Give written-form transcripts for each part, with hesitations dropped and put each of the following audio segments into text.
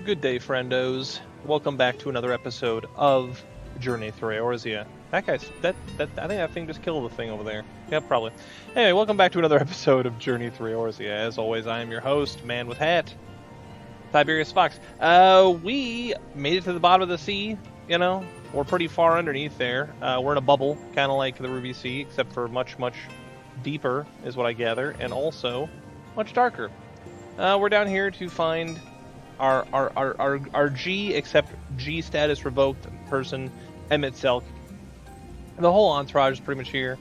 Good day, friendos. Welcome back to another episode of Journey Through Eorzea. I think that thing just killed the thing over there. Yeah, probably. Anyway, welcome back to another episode of Journey Through Eorzea. As always, I am your host, Man with Hat, Tiberius Fox. We made it to the bottom of the sea, you know? We're pretty far underneath there. We're in a bubble, kind of like the Ruby Sea, except for much, much deeper, is what I gather, and also much darker. We're down here to find our G, except G status revoked person, Emmett Selk. The whole entourage is pretty much here.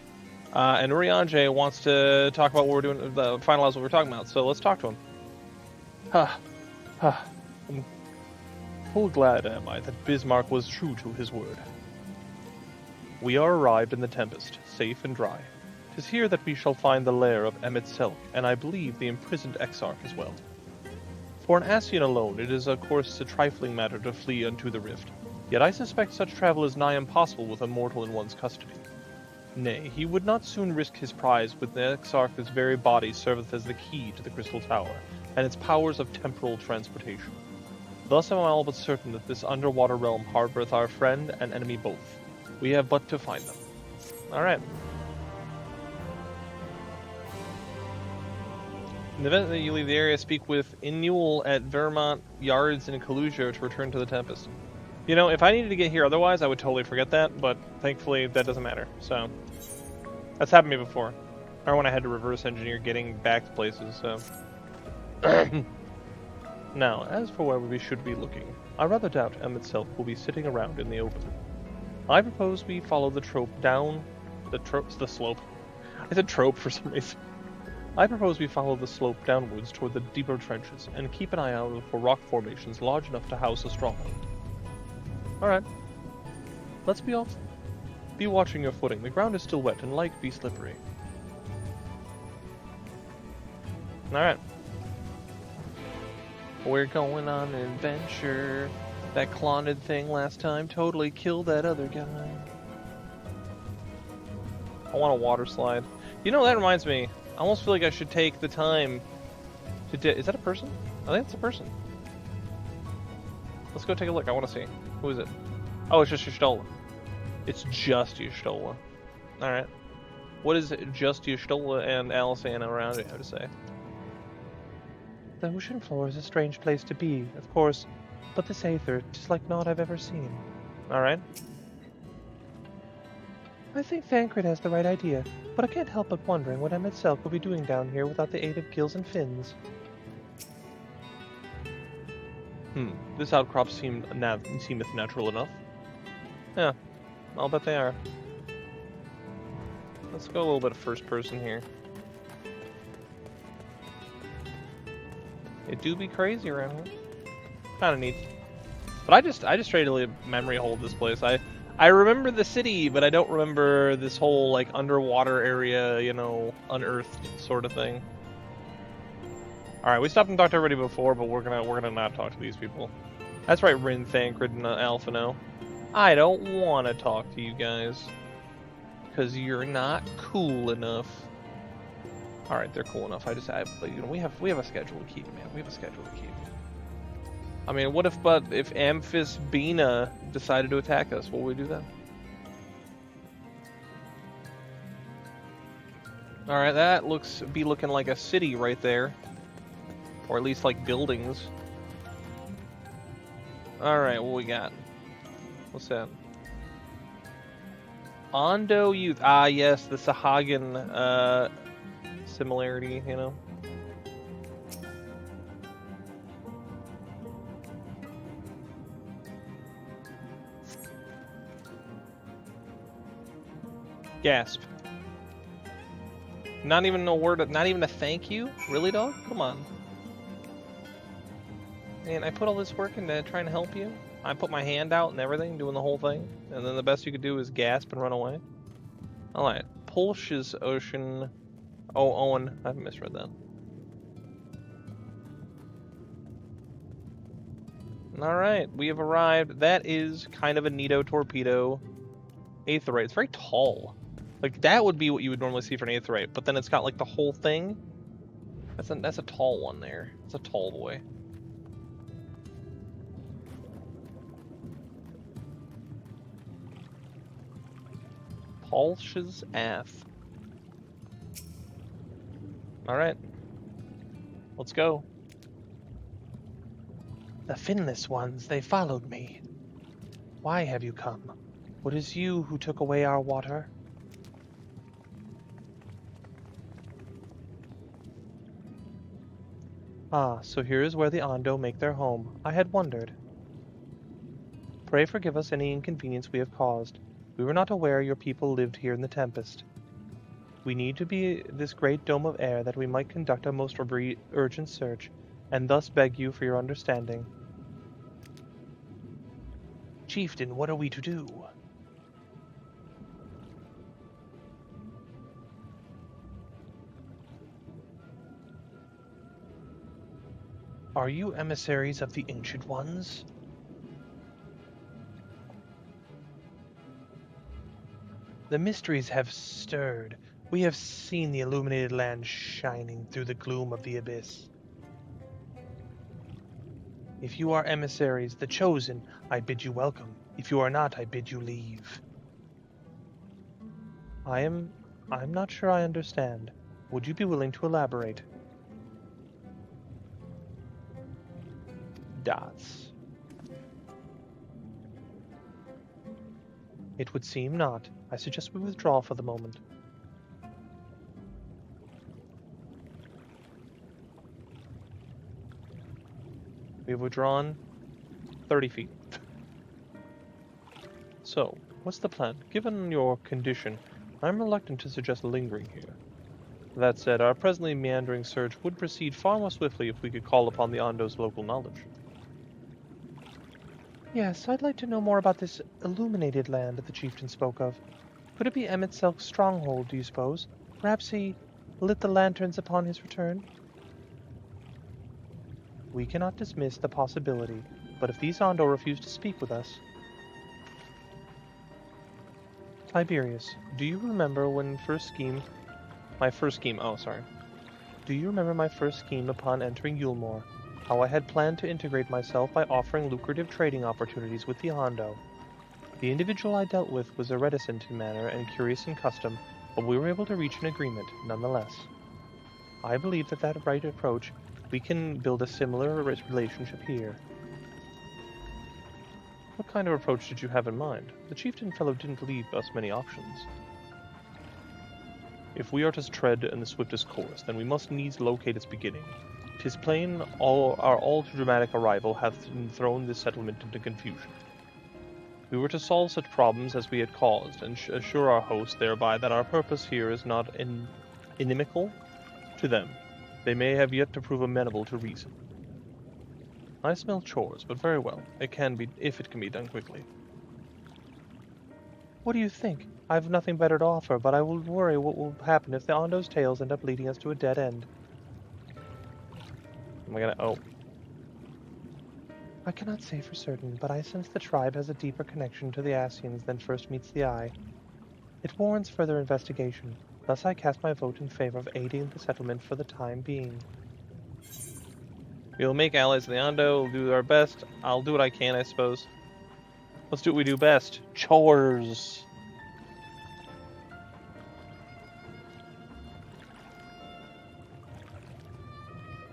And Eorzea wants to talk about what we're doing, finalize what we're talking about. So let's talk to him. I'm full glad am I that Bismarck was true to his word. We are arrived in the Tempest, safe and dry. 'Tis here that we shall find the lair of Emmett Selk, and I believe the imprisoned Exarch as well. For an Ascian alone, it is of course a trifling matter to flee unto the rift. Yet I suspect such travel is nigh impossible with a mortal in one's custody. Nay, he would not soon risk his prize with the Exarch's very body serveth as the key to the Crystal Tower, and its powers of temporal transportation. Thus am I all but certain that this underwater realm harboureth our friend and enemy both. We have but to find them. Alright. In the event that you leave the area, speak with Inul at Vermont Yards in Kalusia to return to the Tempest. You know, if I needed to get here otherwise, I would totally forget that, but thankfully that doesn't matter. So, that's happened to me before. Or when I had to reverse engineer getting back to places, so. Now, as for where we should be looking, I rather doubt Emmett Selk will be sitting around in the open. I propose we follow the trope down the slope. I said trope for some reason. I propose we follow the slope downwards toward the deeper trenches, and keep an eye out for rock formations large enough to house a stronghold. Alright. Let's be off. Be watching your footing. The ground is still wet and like be slippery. Alright. We're going on an adventure. That clonid thing last time totally killed that other guy. I want a water slide. You know, that reminds me. I almost feel like I should take the time to is that a person? I think it's a person. Let's go take a look. I want to see. Who is it? Oh, it's just Y'shtola. It's just Y'shtola. Alright. What is it just Y'shtola and Alisana around it have to say? The ocean floor is a strange place to be, of course, but this aether, 'tis like naught I've ever seen. Alright. I think Thancred has the right idea, but I can't help but wondering what Emmett Selk will be doing down here without the aid of gills and fins. This outcrop seemeth natural enough. Yeah, I'll bet they are. Let's go a little bit of first person here. It do be crazy around here. Kinda neat. But I just totally memory hold this place. I remember the city, but I don't remember this whole, like, underwater area, you know, unearthed sort of thing. Alright, we stopped and talked to everybody before, but we're gonna not talk to these people. That's right, Rin, Thancred, and Alphino. I don't want to talk to you guys. Because you're not cool enough. Alright, they're cool enough. But, you know, we have a schedule to keep, man. We have a schedule to keep. I mean, what if Amphis Bina decided to attack us? Will we do that? Alright, that looks looking like a city right there. Or at least like buildings. Alright, what we got? What's that? Ondo Youth. Ah, yes, the Sahagin similarity, you know. Gasp. Not even a word, not even a thank you? Really, dog? Come on. Man, I put all this work into trying to help you. I put my hand out and everything, doing the whole thing. And then the best you could do is gasp and run away. Alright. Pulsh's Ocean. Oh, Owen. I misread that. Alright, we have arrived. That is kind of a neato torpedo. Aetheryte. It's very tall. Like, that would be what you would normally see for an Aetheryte, but then it's got, like, the whole thing. That's a tall one there. It's a tall boy. Palsh's Ath. Alright. Let's go. The finless ones, they followed me. Why have you come? What is you who took away our water? Ah, so here is where the Ondo make their home. I had wondered. Pray forgive us any inconvenience we have caused. We were not aware your people lived here in the Tempest. We need to be this great dome of air that we might conduct a most urgent search, and thus beg you for your understanding. Chieftain, what are we to do? Are you emissaries of the Ancient Ones? The mysteries have stirred. We have seen the illuminated land shining through the gloom of the abyss. If you are emissaries, the chosen, I bid you welcome. If you are not, I bid you leave. I'm not sure I understand. Would you be willing to elaborate? Dots. It would seem not. I suggest we withdraw for the moment. We have withdrawn 30 feet. So, what's the plan? Given your condition, I'm reluctant to suggest lingering here. That said, our presently meandering search would proceed far more swiftly if we could call upon the Ondo's local knowledge. Yes, I'd like to know more about this illuminated land that the chieftain spoke of. Could it be Emmett Selk's stronghold, do you suppose? Perhaps he lit the lanterns upon his return? We cannot dismiss the possibility, but if these Ondo refuse to speak with us... Tiberius, do you remember when my first scheme upon entering Yulmore? How I had planned to integrate myself by offering lucrative trading opportunities with the Ondo. The individual I dealt with was a reticent in manner and curious in custom, but we were able to reach an agreement, nonetheless. I believe that right approach, we can build a similar relationship here. What kind of approach did you have in mind? The chieftain fellow didn't leave us many options. If we are to tread in the swiftest course, then we must needs locate its beginning. 'Tis plain our all too dramatic arrival hath thrown this settlement into confusion. We were to solve such problems as we had caused, and assure our host thereby that our purpose here is not inimical to them. They may have yet to prove amenable to reason. I smell chores, but very well. It can be, if it can be done quickly. What do you think? I have nothing better to offer, but I will worry what will happen if the Ondo's tales end up leading us to a dead end. Am I gonna... oh. I cannot say for certain, but I sense the tribe has a deeper connection to the Asians than first meets the eye. It warrants further investigation. Thus I cast my vote in favor of aiding the settlement for the time being. We'll make allies of the Ondo, we'll do our best. I'll do what I can, I suppose. Let's do what we do best. Chores!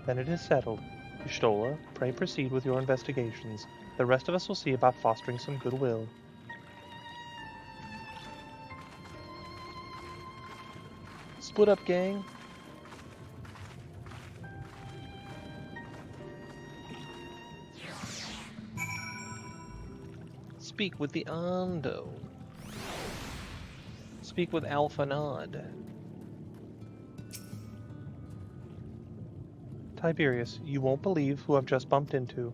Then it is settled. Y'shtola, pray proceed with your investigations. The rest of us will see about fostering some goodwill. Split up, gang. Speak with the Ondo. Speak with Alpha Nod. Tiberius, you won't believe who I've just bumped into.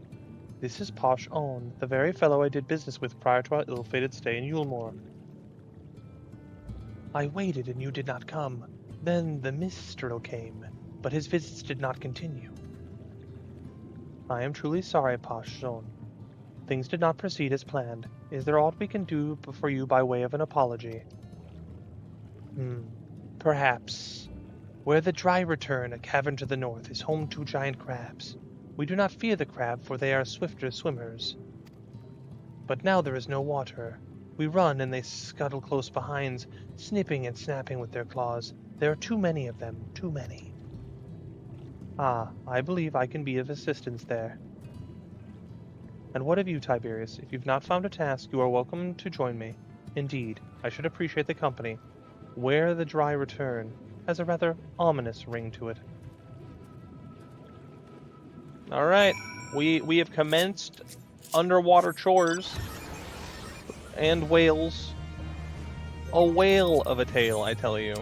This is Posh Own, the very fellow I did business with prior to our ill-fated stay in Yulmore. I waited and you did not come. Then the Minstrel came, but his visits did not continue. I am truly sorry, Posh Own. Things did not proceed as planned. Is there aught we can do for you by way of an apology? Perhaps. Where the Dry return, a cavern to the north, is home to giant crabs. We do not fear the crab, for they are swifter swimmers. But now there is no water. We run and they scuttle close behind, snipping and snapping with their claws. There are too many of them, too many. Ah, I believe I can be of assistance there. And what of you, Tiberius? If you've not found a task, you are welcome to join me. Indeed, I should appreciate the company. Where the Dry return has a rather ominous ring to it. All right, we have commenced underwater chores and whales. A whale of a tale, I tell you.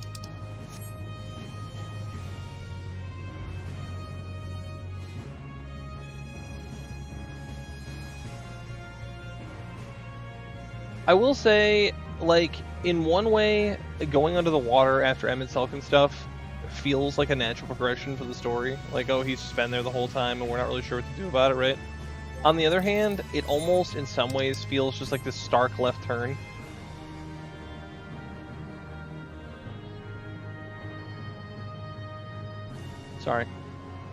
I will say, like, in one way, going under the water after Emmett Selk and stuff feels like a natural progression for the story. Like, oh, he's just been there the whole time and we're not really sure what to do about it, right? On the other hand, it almost, in some ways, feels just like this stark left turn. Sorry.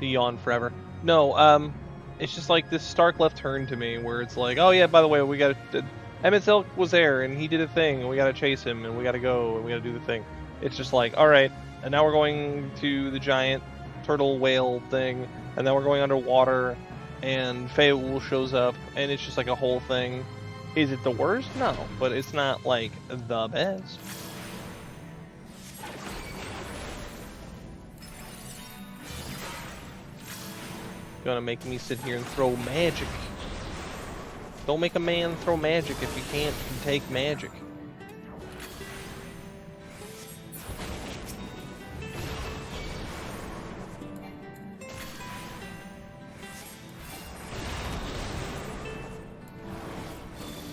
To yawn forever. No, it's just like this stark left turn to me where it's like, oh yeah, by the way, we gotta... Emmett Selk was there, and he did a thing, and we gotta chase him, and we gotta go, and we gotta do the thing. It's just like, alright, and now we're going to the giant turtle whale thing, and then we're going underwater, and Feul shows up, and it's just like a whole thing. Is it the worst? No, but it's not, like, the best. Gonna make me sit here and throw magic. Don't make a man throw magic if you can't take magic.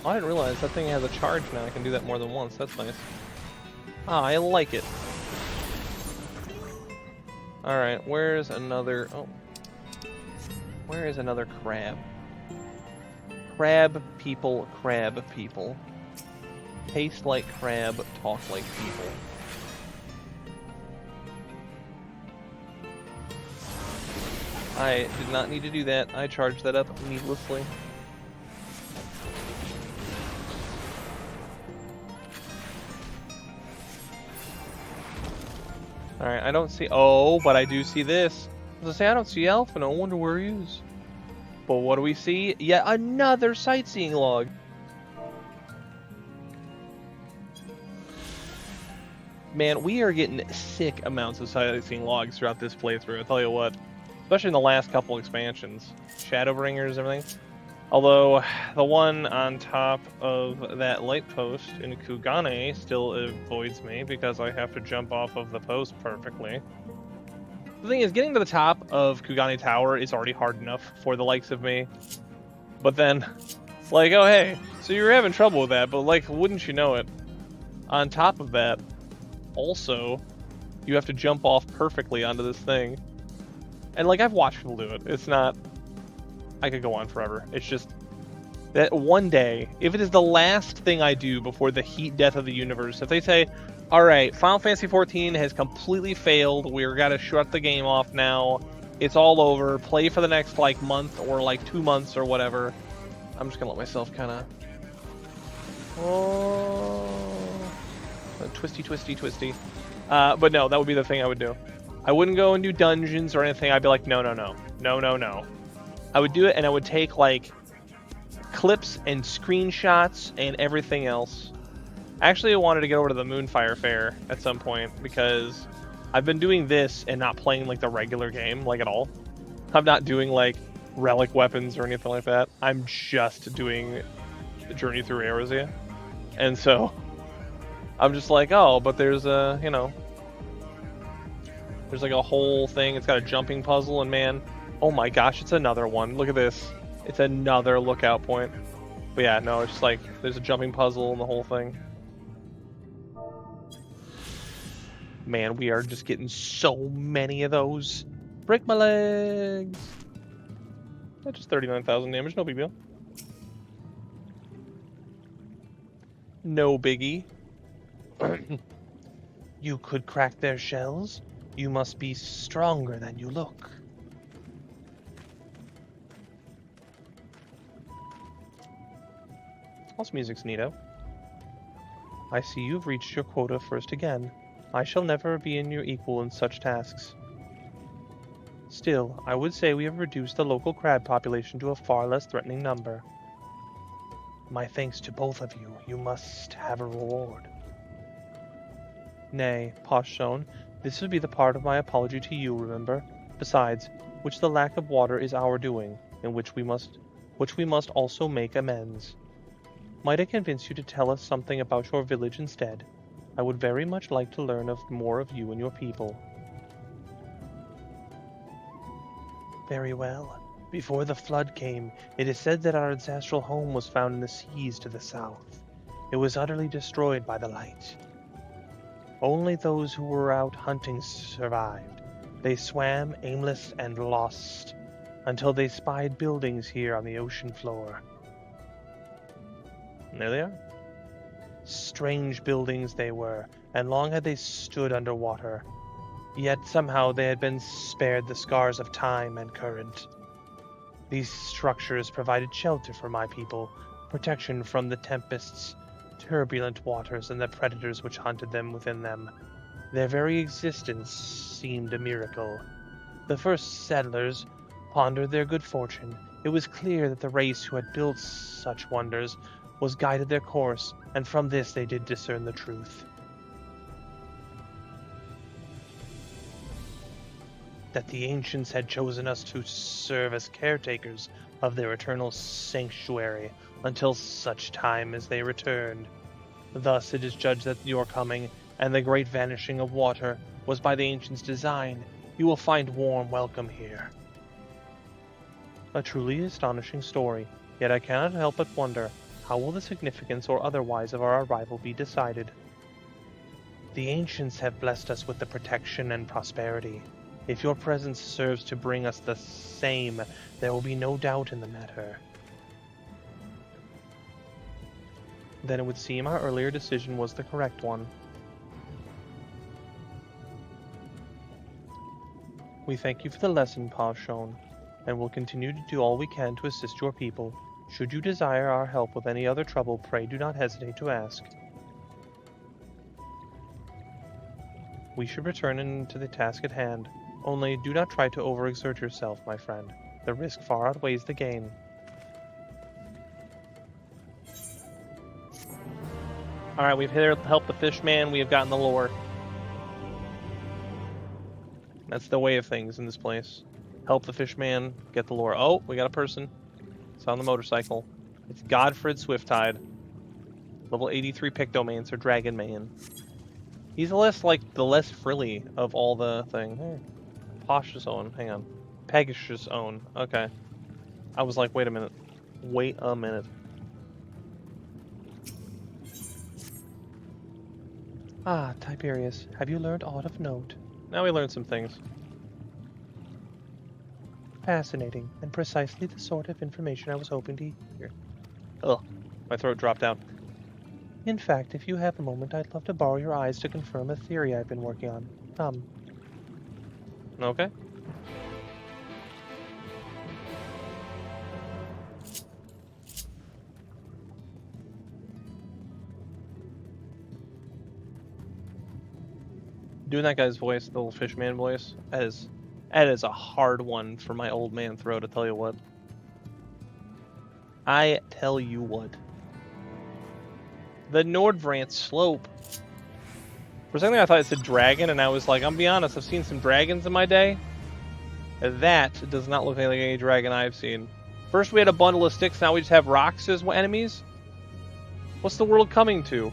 Oh, I didn't realize that thing has a charge now. I can do that more than once. That's nice. Ah, I like it. Alright, where's another... Oh. Where is another crab? Crab people, crab people. Taste like crab, talk like people. I did not need to do that. I charged that up needlessly. Alright, I don't see... Oh, but I do see this. I was gonna say, I don't see Alpha, and I wonder where he is. But what do we see? Yet another sightseeing log. Man, we are getting sick amounts of sightseeing logs throughout this playthrough, I'll tell you what. Especially in the last couple expansions. Shadowbringers, everything. Although, the one on top of that light post in Kugane still avoids me because I have to jump off of the post perfectly. The thing is, getting to the top of Kugane Tower is already hard enough for the likes of me. But then, like, oh hey, so you're having trouble with that, but like, wouldn't you know it? On top of that, also, you have to jump off perfectly onto this thing. And like, I've watched people do it. It's not... I could go on forever. It's just that one day, if it is the last thing I do before the heat death of the universe, if they say, alright, Final Fantasy XIV has completely failed, we're gotta shut the game off now, it's all over, play for the next, like, month or, like, 2 months or whatever, I'm just gonna let myself kinda... Oh... Twisty, twisty, twisty. But no, that would be the thing I would do. I wouldn't go and do dungeons or anything, I'd be like, no, no, no. No, no, no. I would do it, and I would take, like, clips and screenshots and everything else. Actually, I wanted to get over to the Moonfire Fair at some point, because I've been doing this and not playing, like, the regular game, like, at all. I'm not doing, like, relic weapons or anything like that. I'm just doing the Journey Through Eorzea. And so, I'm just like, oh, but there's a, you know... There's, like, a whole thing. It's got a jumping puzzle, and man... Oh my gosh, it's another one. Look at this. It's another lookout point. But yeah, no, it's just like, there's a jumping puzzle and the whole thing. Man, we are just getting so many of those. Break my legs! That's just 39,000 damage, no big deal. No biggie. You could crack their shells? You must be stronger than you look. House music's neato. I see you've reached your quota first again. I shall never be your equal in such tasks. Still, I would say we have reduced the local crab population to a far less threatening number. My thanks to both of you. You must have a reward. Nay, Pashon, this would be the part of my apology to you, remember? Besides, which the lack of water is our doing, in which we must also make amends. Might I convince you to tell us something about your village instead? I would very much like to learn more of you and your people. Very well. Before the flood came, it is said that our ancestral home was found in the seas to the south. It was utterly destroyed by the light. Only those who were out hunting survived. They swam aimless and lost, until they spied buildings here on the ocean floor. And there they are. Strange buildings they were, and long had they stood underwater. Yet somehow they had been spared the scars of time and current. These structures provided shelter for my people, protection from the tempests, turbulent waters, and the predators which hunted them within them. Their very existence seemed a miracle. The first settlers pondered their good fortune. It was clear that the race who had built such wonders was guided their course, and from this they did discern the truth. That the ancients had chosen us to serve as caretakers of their eternal sanctuary until such time as they returned. Thus it is judged that your coming and the great vanishing of water was by the ancients' design. You will find warm welcome here. A truly astonishing story, yet I cannot help but wonder, how will the significance or otherwise of our arrival be decided? The ancients have blessed us with the protection and prosperity. If your presence serves to bring us the same, there will be no doubt in the matter. Then it would seem our earlier decision was the correct one. We thank you for the lesson, Pashon, and will continue to do all we can to assist your people. Should you desire our help with any other trouble, pray do not hesitate to ask. We should return to the task at hand. Only do not try to overexert yourself, my friend. The risk far outweighs the gain. Alright, we've helped the fish man, we have gotten the lore. That's the way of things in this place. Help the fish man, get the lore. Oh, we got a person. It's on the motorcycle. It's Godfred Swifttide. Level 83 Pictomancer, Dragon Man. He's the less frilly of all the thing. Hey. Posh's own. Hang on. Pegasus' own. Okay. I was like, wait a minute. Wait a minute. Ah, Tiberius, have you learned aught of note? Now we learned some things. Fascinating, and precisely the sort of information I was hoping to hear. Ugh. My throat dropped out. In fact, if you have a moment, I'd love to borrow your eyes to confirm a theory I've been working on. Come. Okay. Doing that guy's voice, the little fishman voice, that is a hard one for my old man throat, I tell you what. I tell you what. The Nordvrant slope. For a second I thought it said dragon, and I was like, I'm be honest, I've seen some dragons in my day. That does not look like any dragon I've seen. First we had a bundle of sticks, now we just have rocks as enemies? What's the world coming to?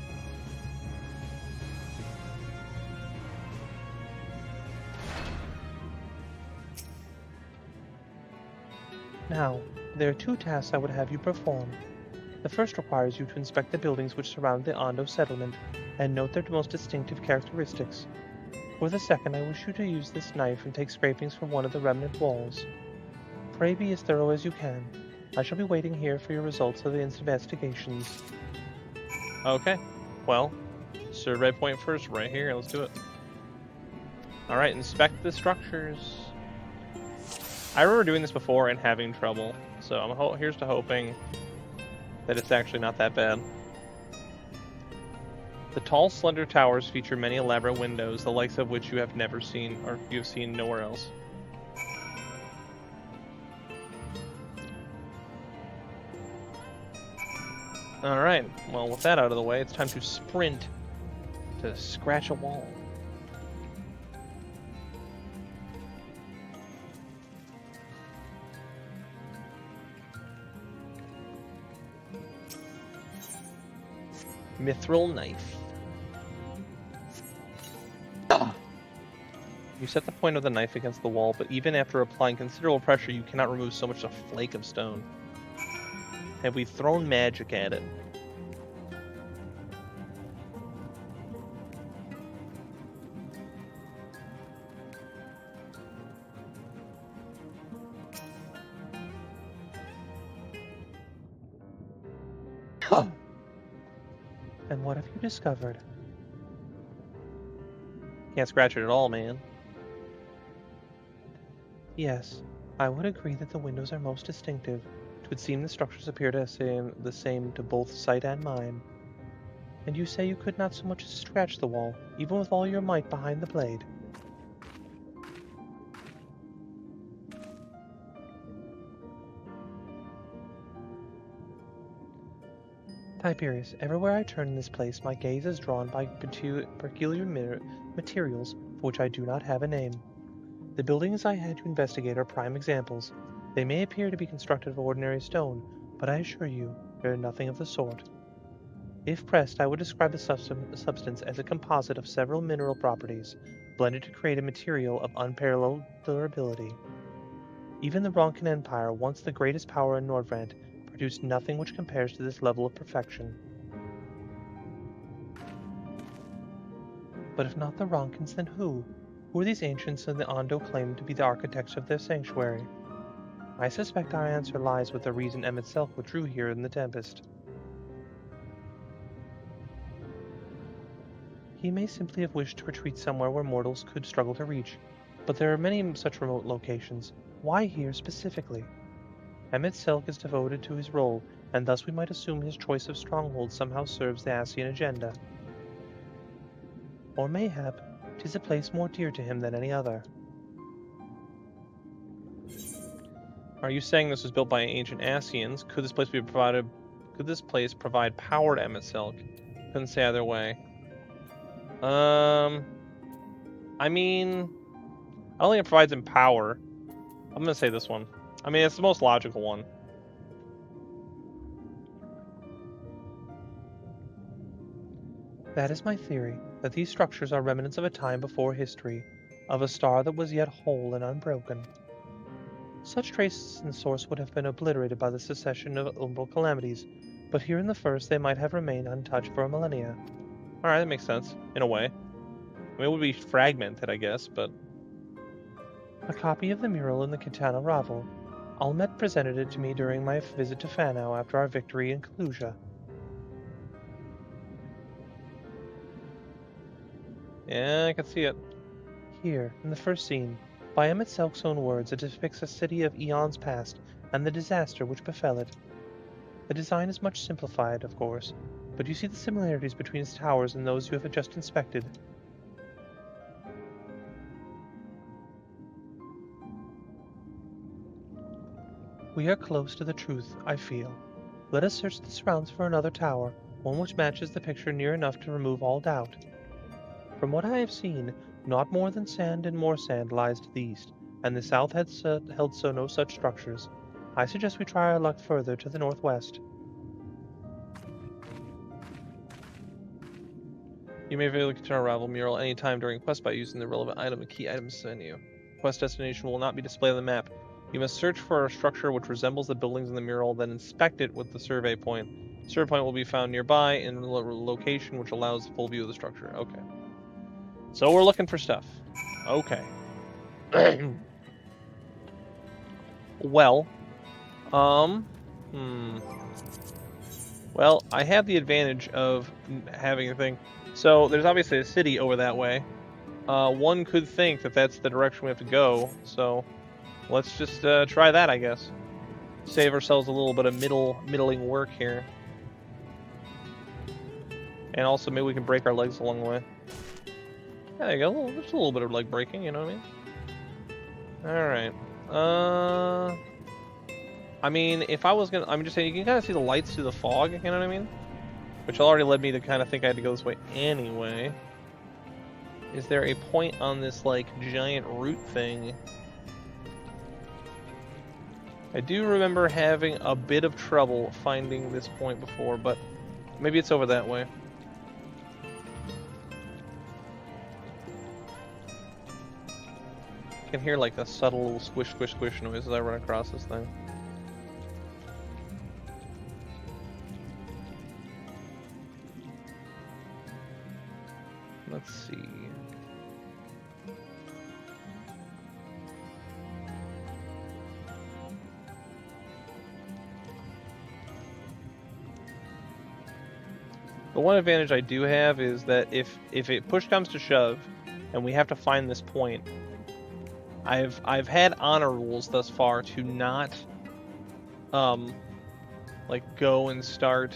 Now, there are two tasks I would have you perform. The first requires you to inspect the buildings which surround the Ondo settlement, and note their most distinctive characteristics. For the second, I wish you to use this knife and take scrapings from one of the remnant walls. Pray be as thorough as you can. I shall be waiting here for your results of the investigations. Okay. Well, survey point first, right here. Let's do it. Alright, inspect the structures. I remember doing this before and having trouble, so here's to hoping that it's actually not that bad. The tall, slender towers feature many elaborate windows, the likes of which you have never seen, or you have seen nowhere else. Alright, well, with that out of the way, it's time to sprint to scratch a wall. Mithril knife. You set the point of the knife against the wall, but even after applying considerable pressure, you cannot remove so much as a flake of stone. Have we thrown magic at it? And what have you discovered? Can't scratch it at all, man. Yes, I would agree that the windows are most distinctive. It would seem the structures appear the same to both sight and mind. And you say you could not so much as scratch the wall, even with all your might behind the blade. Tiberius, everywhere I turn in this place, my gaze is drawn by peculiar materials for which I do not have a name. The buildings I had to investigate are prime examples. They may appear to be constructed of ordinary stone, but I assure you, they are nothing of the sort. If pressed, I would describe the substance as a composite of several mineral properties, blended to create a material of unparalleled durability. Even the Ronkin Empire, once the greatest power in Nordvrandt, produced nothing which compares to this level of perfection. But if not the Ronkins, then who? Who are these ancients in the Ondo claim to be the architects of their sanctuary? I suspect our answer lies with the reason Em itself withdrew here in the Tempest. He may simply have wished to retreat somewhere where mortals could struggle to reach, but there are many such remote locations. Why here specifically? Emmett Selk is devoted to his role, and thus we might assume his choice of stronghold somehow serves the Ascian agenda. Or mayhap, 'tis a place more dear to him than any other. Are you saying this was built by ancient Ascians? Could this place provide power to Emetselk? Couldn't say either way. I mean, I don't think it provides him power. I'm gonna say this one. I mean, it's the most logical one. That is my theory, that these structures are remnants of a time before history, of a star that was yet whole and unbroken. Such traces in source would have been obliterated by the succession of umbral calamities, but here in the first they might have remained untouched for a millennia. Alright, that makes sense, in a way. I mean, it would be fragmented, I guess, but... A copy of the mural in the Kitana Ravel. Almet presented it to me during my visit to Fanau after our victory in Kalusia. Yeah, I can see it. Here, in the first scene, by Emmett Selk's own words, it depicts a city of eons past and the disaster which befell it. The design is much simplified, of course, but you see the similarities between its towers and those you have just inspected. We are close to the truth, I feel. Let us search the surrounds for another tower, one which matches the picture near enough to remove all doubt. From what I have seen, not more than sand and more sand lies to the east, and the south held no such structures. I suggest we try our luck further to the northwest. You may view the Kitana Ravel mural anytime during quest by using the relevant item and key items menu. Quest destination will not be displayed on the map. You must search for a structure which resembles the buildings in the mural, then inspect it with the survey point. The survey point will be found nearby in a location which allows full view of the structure. Okay. So we're looking for stuff. Okay. Well, Well, I have the advantage of having a thing. So there's obviously a city over that way. One could think that that's the direction we have to go. So let's just try that, I guess. Save ourselves a little bit of middling work here. And also, maybe we can break our legs along the way. Yeah, there you go. Just a little bit of leg breaking, you know what I mean? Alright. I mean, if I was gonna... I'm just saying, you can kind of see the lights through the fog, you know what I mean? Which already led me to kind of think I had to go this way anyway. Is there a point on this, like, giant root thing? I do remember having a bit of trouble finding this point before, but maybe it's over that way. I can hear, like, a subtle little squish, squish, squish noise as I run across this thing. Let's see. The one advantage I do have is that if it push comes to shove, and we have to find this point, I've had honor rules thus far to not, like go and start,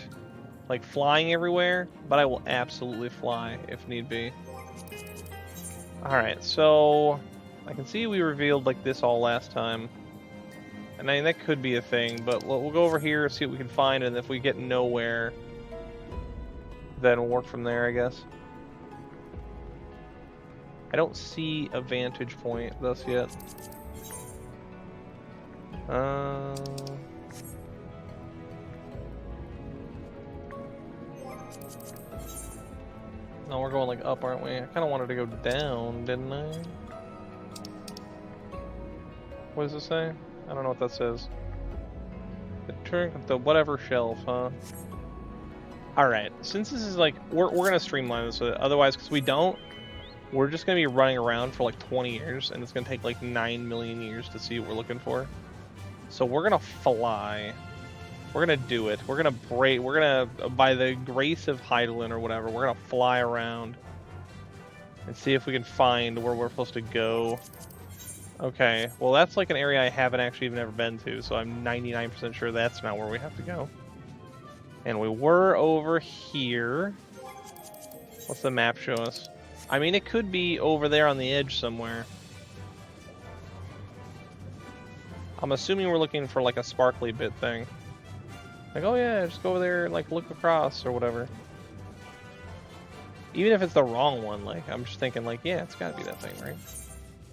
like flying everywhere, but I will absolutely fly if need be. All right, so I can see we revealed like this all last time, and I mean that could be a thing, but we'll go over here see what we can find, and if we get nowhere, then we'll work from there, I guess. I don't see a vantage point thus yet. No, we're going like up, aren't we? I kind of wanted to go down, didn't I? What does it say? I don't know what that says. The whatever shelf, huh? Alright, since this is like, we're gonna streamline this, otherwise, because we don't, we're just gonna be running around for like 20 years, and it's gonna take like 9 million years to see what we're looking for. So we're gonna fly. We're gonna do it. We're gonna break. We're gonna, by the grace of Heidelin or whatever, we're gonna fly around and see if we can find where we're supposed to go. Okay, well that's like an area I haven't actually even ever been to, so I'm 99% sure that's not where we have to go. And we were over here. What's the map show us? I mean, it could be over there on the edge somewhere. I'm assuming we're looking for like a sparkly bit thing. Like, oh yeah, just go over there and like look across or whatever. Even if it's the wrong one, like, I'm just thinking like, yeah, it's gotta be that thing, right?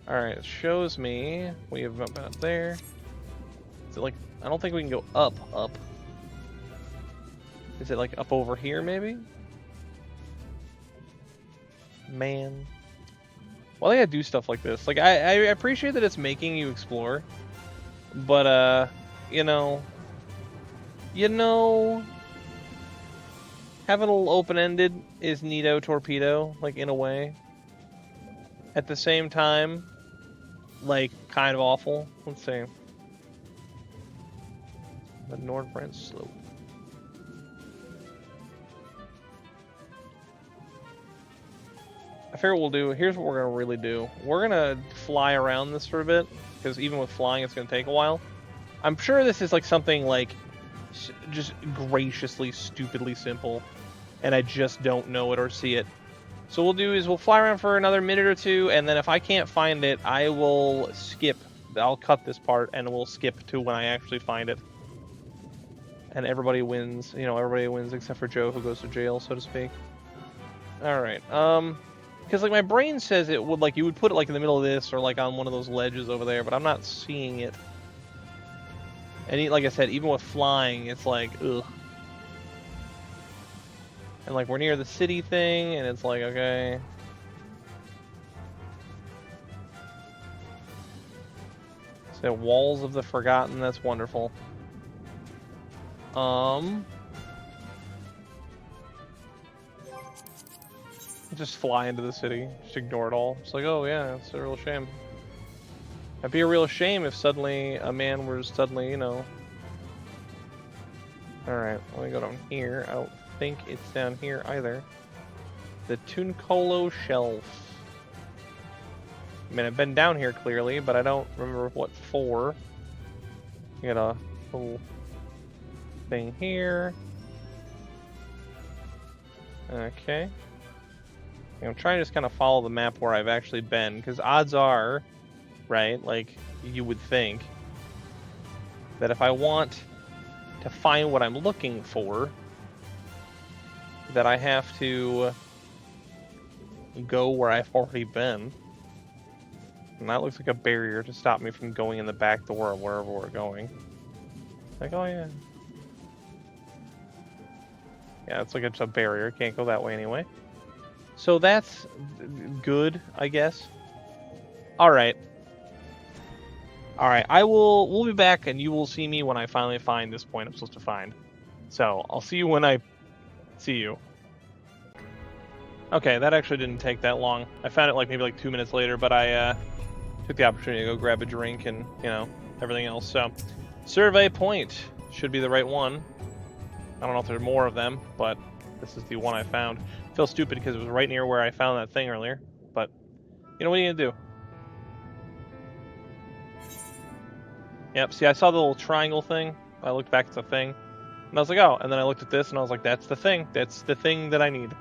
Alright, it shows me we have been up there. Is it like, I don't think we can go up. Is it like up over here maybe? Man. Well, they gotta do stuff like this. Like, I appreciate that it's making you explore. But, you know, having a little open-ended is neato torpedo, like, in a way. At the same time, like, kind of awful. Let's see. The Nordbrand slope. I figure what we'll do, here's what we're going to really do. We're going to fly around this for a bit, because even with flying it's going to take a while. I'm sure this is like something like just graciously, stupidly simple, and I just don't know it or see it. So what we'll do is we'll fly around for another minute or two, and then if I can't find it, I will skip. I'll cut this part, and we'll skip to when I actually find it. And everybody wins, you know, everybody wins except for Joe, who goes to jail, so to speak. Alright, because like my brain says it would, like, you would put it like in the middle of this or like on one of those ledges over there, but I'm not seeing it. And like I said, even with flying, it's like, ugh. And like we're near the city thing, and it's like, okay. So Walls of the Forgotten, that's wonderful. Just fly into the city, just ignore it all. It's like, oh yeah, it's a real shame. It'd be a real shame if suddenly a man were suddenly, you know. Alright, let me go down here. I don't think it's down here either. The Tuncolo Shelf. I mean, I've been down here clearly, but I don't remember what for. You got a little thing here. Okay. I'm trying to just kind of follow the map where I've actually been, because odds are, right, like you would think, that if I want to find what I'm looking for, that I have to go where I've already been. And that looks like a barrier to stop me from going in the back door of wherever we're going. Like, oh yeah. Yeah, it's like it's a barrier. Can't go that way anyway. So that's good, I guess. Alright. Alright, we'll be back and you will see me when I finally find this point I'm supposed to find. So, I'll see you when I see you. Okay, that actually didn't take that long. I found it like maybe like 2 minutes later, but I took the opportunity to go grab a drink and, you know, everything else. So, survey point should be the right one. I don't know if there's more of them, but this is the one I found. I feel stupid because it was right near where I found that thing earlier, but you know what are you gonna do? Yep, see, I saw the little triangle thing. I looked back at the thing, and I was like, oh, and then I looked at this, and I was like, that's the thing. That's the thing that I need.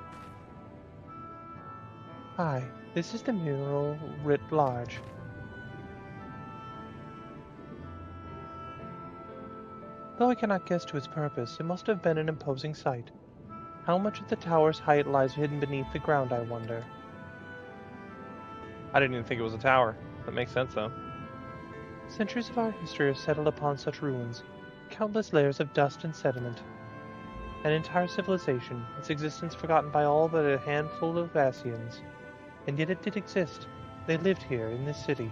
Hi, this is the mural writ large. Though I cannot guess to its purpose, it must have been an imposing sight. How much of the tower's height lies hidden beneath the ground, I wonder? I didn't even think it was a tower. That makes sense, though. Centuries of our history are settled upon such ruins, countless layers of dust and sediment. An entire civilization, its existence forgotten by all but a handful of Asians. And yet it did exist. They lived here, in this city.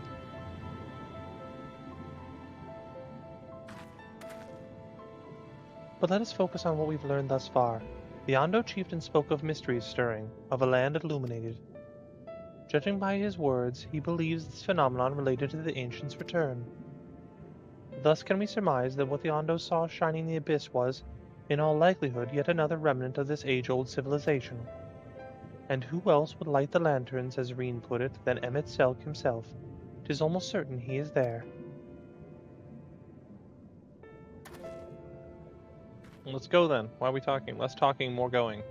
But let us focus on what we've learned thus far. The Ondo chieftain spoke of mysteries stirring, of a land illuminated. Judging by his words, he believes this phenomenon related to the ancients' return. Thus can we surmise that what the Ondo saw shining the abyss was, in all likelihood, yet another remnant of this age-old civilization. And who else would light the lanterns, as Reen put it, than Emmett Selk himself? 'Tis almost certain he is there. Let's go then. Why are we talking? Less talking, more going.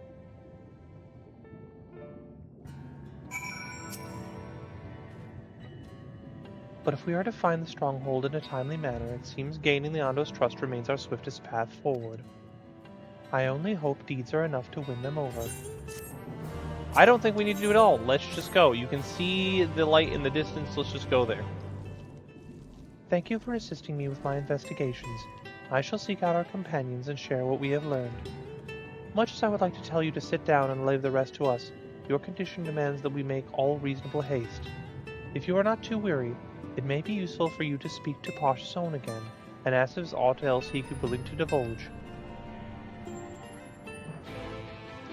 But if we are to find the stronghold in a timely manner, it seems gaining the Ondo's trust remains our swiftest path forward. I only hope deeds are enough to win them over. I don't think we need to do it all. Let's just go. You can see the light in the distance. Let's just go there. Thank you for assisting me with my investigations. I shall seek out our companions and share what we have learned. Much as I would like to tell you to sit down and leave the rest to us, your condition demands that we make all reasonable haste. If you are not too weary, it may be useful for you to speak to Posh Zone again, and ask if there's aught else he could be willing to divulge.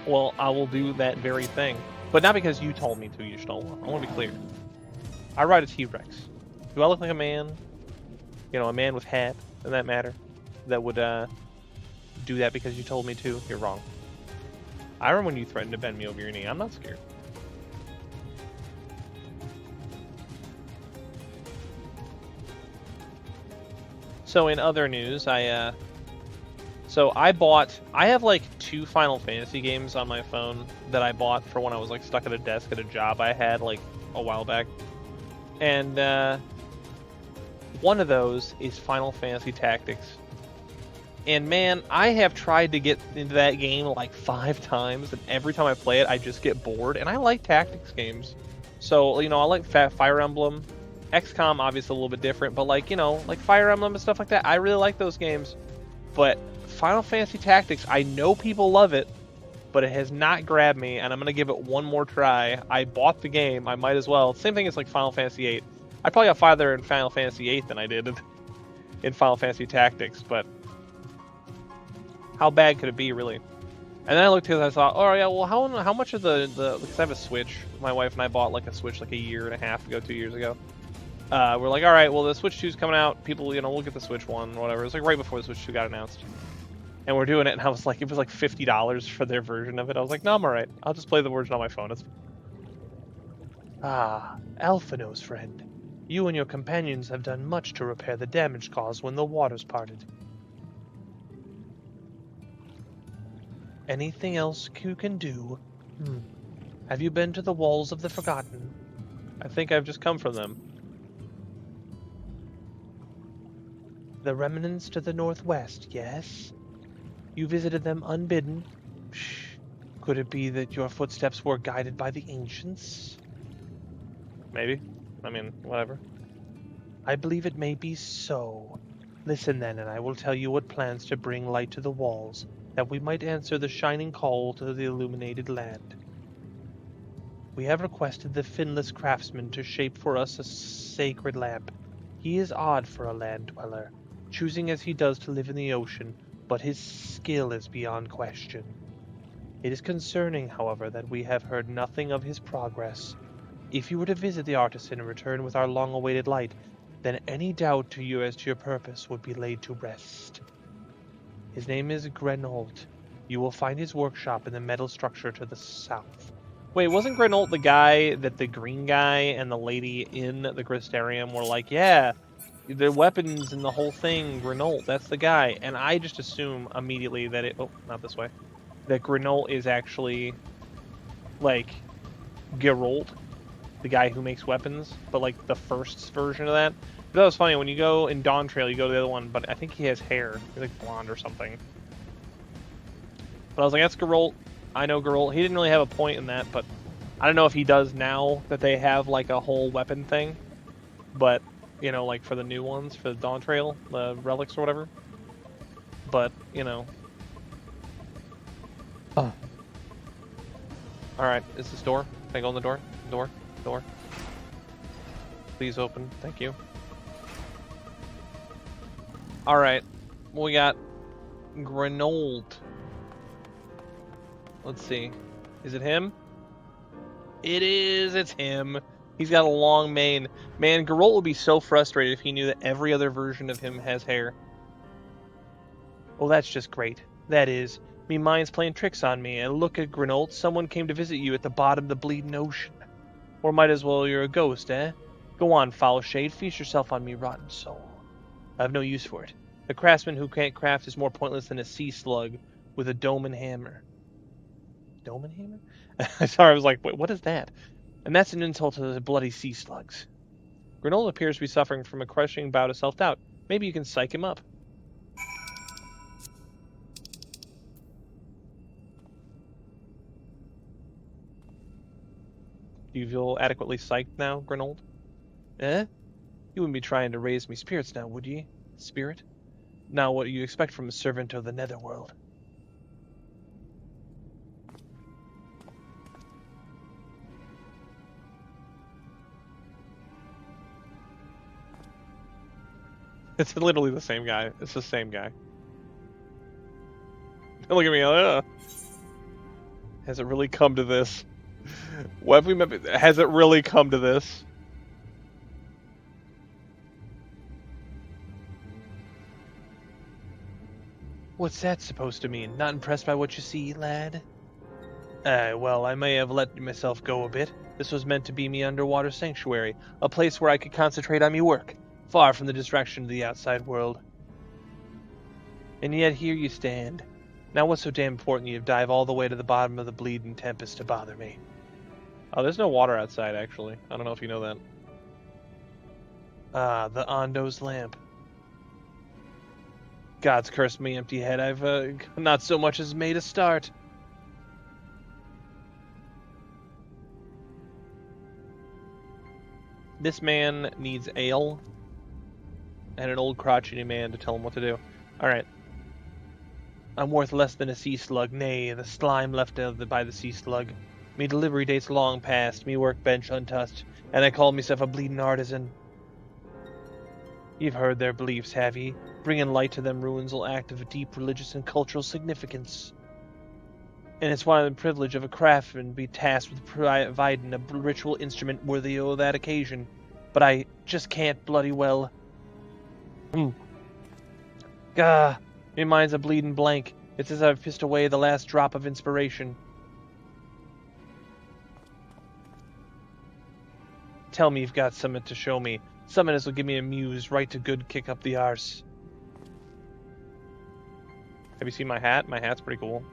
Well, I will do that very thing. But not because you told me to, Yishnola. I want to be clear. I ride a T-Rex. Do I look like a man? You know, a man with hat, in that matter, that would do that because you told me to? You're wrong. I remember when you threatened to bend me over your knee. I'm not scared. So in other news, I have like 2 Final Fantasy games on my phone that I bought for when I was like stuck at a desk at a job I had like a while back. And one of those is Final Fantasy Tactics. And man, I have tried to get into that game like 5 times, and every time I play it, I just get bored. And I like tactics games. So, you know, I like Fire Emblem. XCOM, obviously a little bit different, but like, you know, like Fire Emblem and stuff like that, I really like those games. But Final Fantasy Tactics, I know people love it, but it has not grabbed me, and I'm going to give it one more try. I bought the game, I might as well. Same thing as like Final Fantasy VIII. I probably got farther in Final Fantasy VIII than I did in Final Fantasy Tactics, but how bad could it be, really? And then I looked because I thought, oh yeah, well, how much of the because I have a Switch. My wife and I bought like a Switch like a year and a half ago, 2 years ago. We're like, all right, well, the Switch 2's coming out. People, you know, we'll get the Switch 1, whatever. It was like right before the Switch 2 got announced. And we're doing it, and I was like, it was like $50 for their version of it. I was like, no, I'm all right. I'll just play the version on my phone. Ah, Alphino's friend. You and your companions have done much to repair the damage caused when the waters parted. Anything else you can do? Have you been to the walls of the Forgotten? I think I've just come from them. The remnants to the northwest, yes? You visited them unbidden? Could it be that your footsteps were guided by the ancients? Maybe. I mean, whatever. I believe it may be so. Listen then, and I will tell you what plans to bring light to the walls, that we might answer the shining call to the illuminated land. We have requested the finless craftsman to shape for us a sacred lamp. He is odd for a land dweller, choosing as he does to live in the ocean, but his skill is beyond question. It is concerning, however, that we have heard nothing of his progress. If you were to visit the artisan and return with our long-awaited light, then any doubt to you as to your purpose would be laid to rest. His name is Grenold. You will find his workshop in the metal structure to the south. Wait, wasn't Grenold the guy that the green guy and the lady in the Gristarium were like, yeah, the weapons and the whole thing, Grenold, that's the guy. And I just assume immediately that it, oh, not this way, that Grenold is actually, like, Geralt, the guy who makes weapons, but, like, the first version of that. But that was funny, when you go in Dawn Trail, you go to the other one, but I think he has hair. He's, like, blonde or something. But I was like, that's Geralt. I know Geralt. He didn't really have a point in that, but I don't know if he does now that they have, like, a whole weapon thing. But, you know, like, for the new ones, for the Dawn Trail, the relics or whatever. But, you know. Oh. Alright, is this door? Can I go in the door? Door? Door? Please open. Thank you. Alright. We got Grenold. Let's see. Is it him? It is. It's him. He's got a long mane. Man, Geralt would be so frustrated if he knew that every other version of him has hair. Well, that's just great. That is, me mind's playing tricks on me, and look at Grenold, someone came to visit you at the bottom of the bleeding ocean. Or might as well you're a ghost, eh? Go on, foul shade, feast yourself on me, rotten soul. I've no use for it. A craftsman who can't craft is more pointless than a sea slug with a dome and hammer. Dome and hammer? Sorry, I was like, wait, what is that? And that's an insult to the bloody sea slugs. Grenold appears to be suffering from a crushing bout of self-doubt. Maybe you can psych him up. Do you feel adequately psyched now, Grenold? Eh? You wouldn't be trying to raise me spirits now, would ye? Spirit? Now what do you expect from a servant of the netherworld? It's literally the same guy. It's the same guy. Look at me. Has it really come to this? What have we met? Has it really come to this? What's that supposed to mean? Not impressed by what you see, lad? Well, I may have let myself go a bit. This was meant to be me underwater sanctuary, a place where I could concentrate on me work, far from the distraction of the outside world. And yet here you stand. Now what's so damn important you dive all the way to the bottom of the bleeding tempest to bother me? Oh, there's no water outside, actually. I don't know if you know that. Ah, the Ondo's lamp. God's cursed me, empty head. I've not so much as made a start. This man needs ale and an old crotchety man to tell him what to do. Alright. I'm worth less than a sea slug, nay, the slime left by the sea slug. Me delivery date's long past, me workbench untouched, and I call myself a bleeding artisan. You've heard their beliefs, have ye? Bringing light to them ruins will act of deep religious and cultural significance. And it's why the privilege of a craftsman be tasked with providing a ritual instrument worthy of that occasion. But I just can't bloody well. Gah, me mind's a bleeding blank. It's as I've pissed away the last drop of inspiration. Tell me you've got something to show me. Something as will give me a muse right to good kick up the arse. Have you seen my hat? My hat's pretty cool.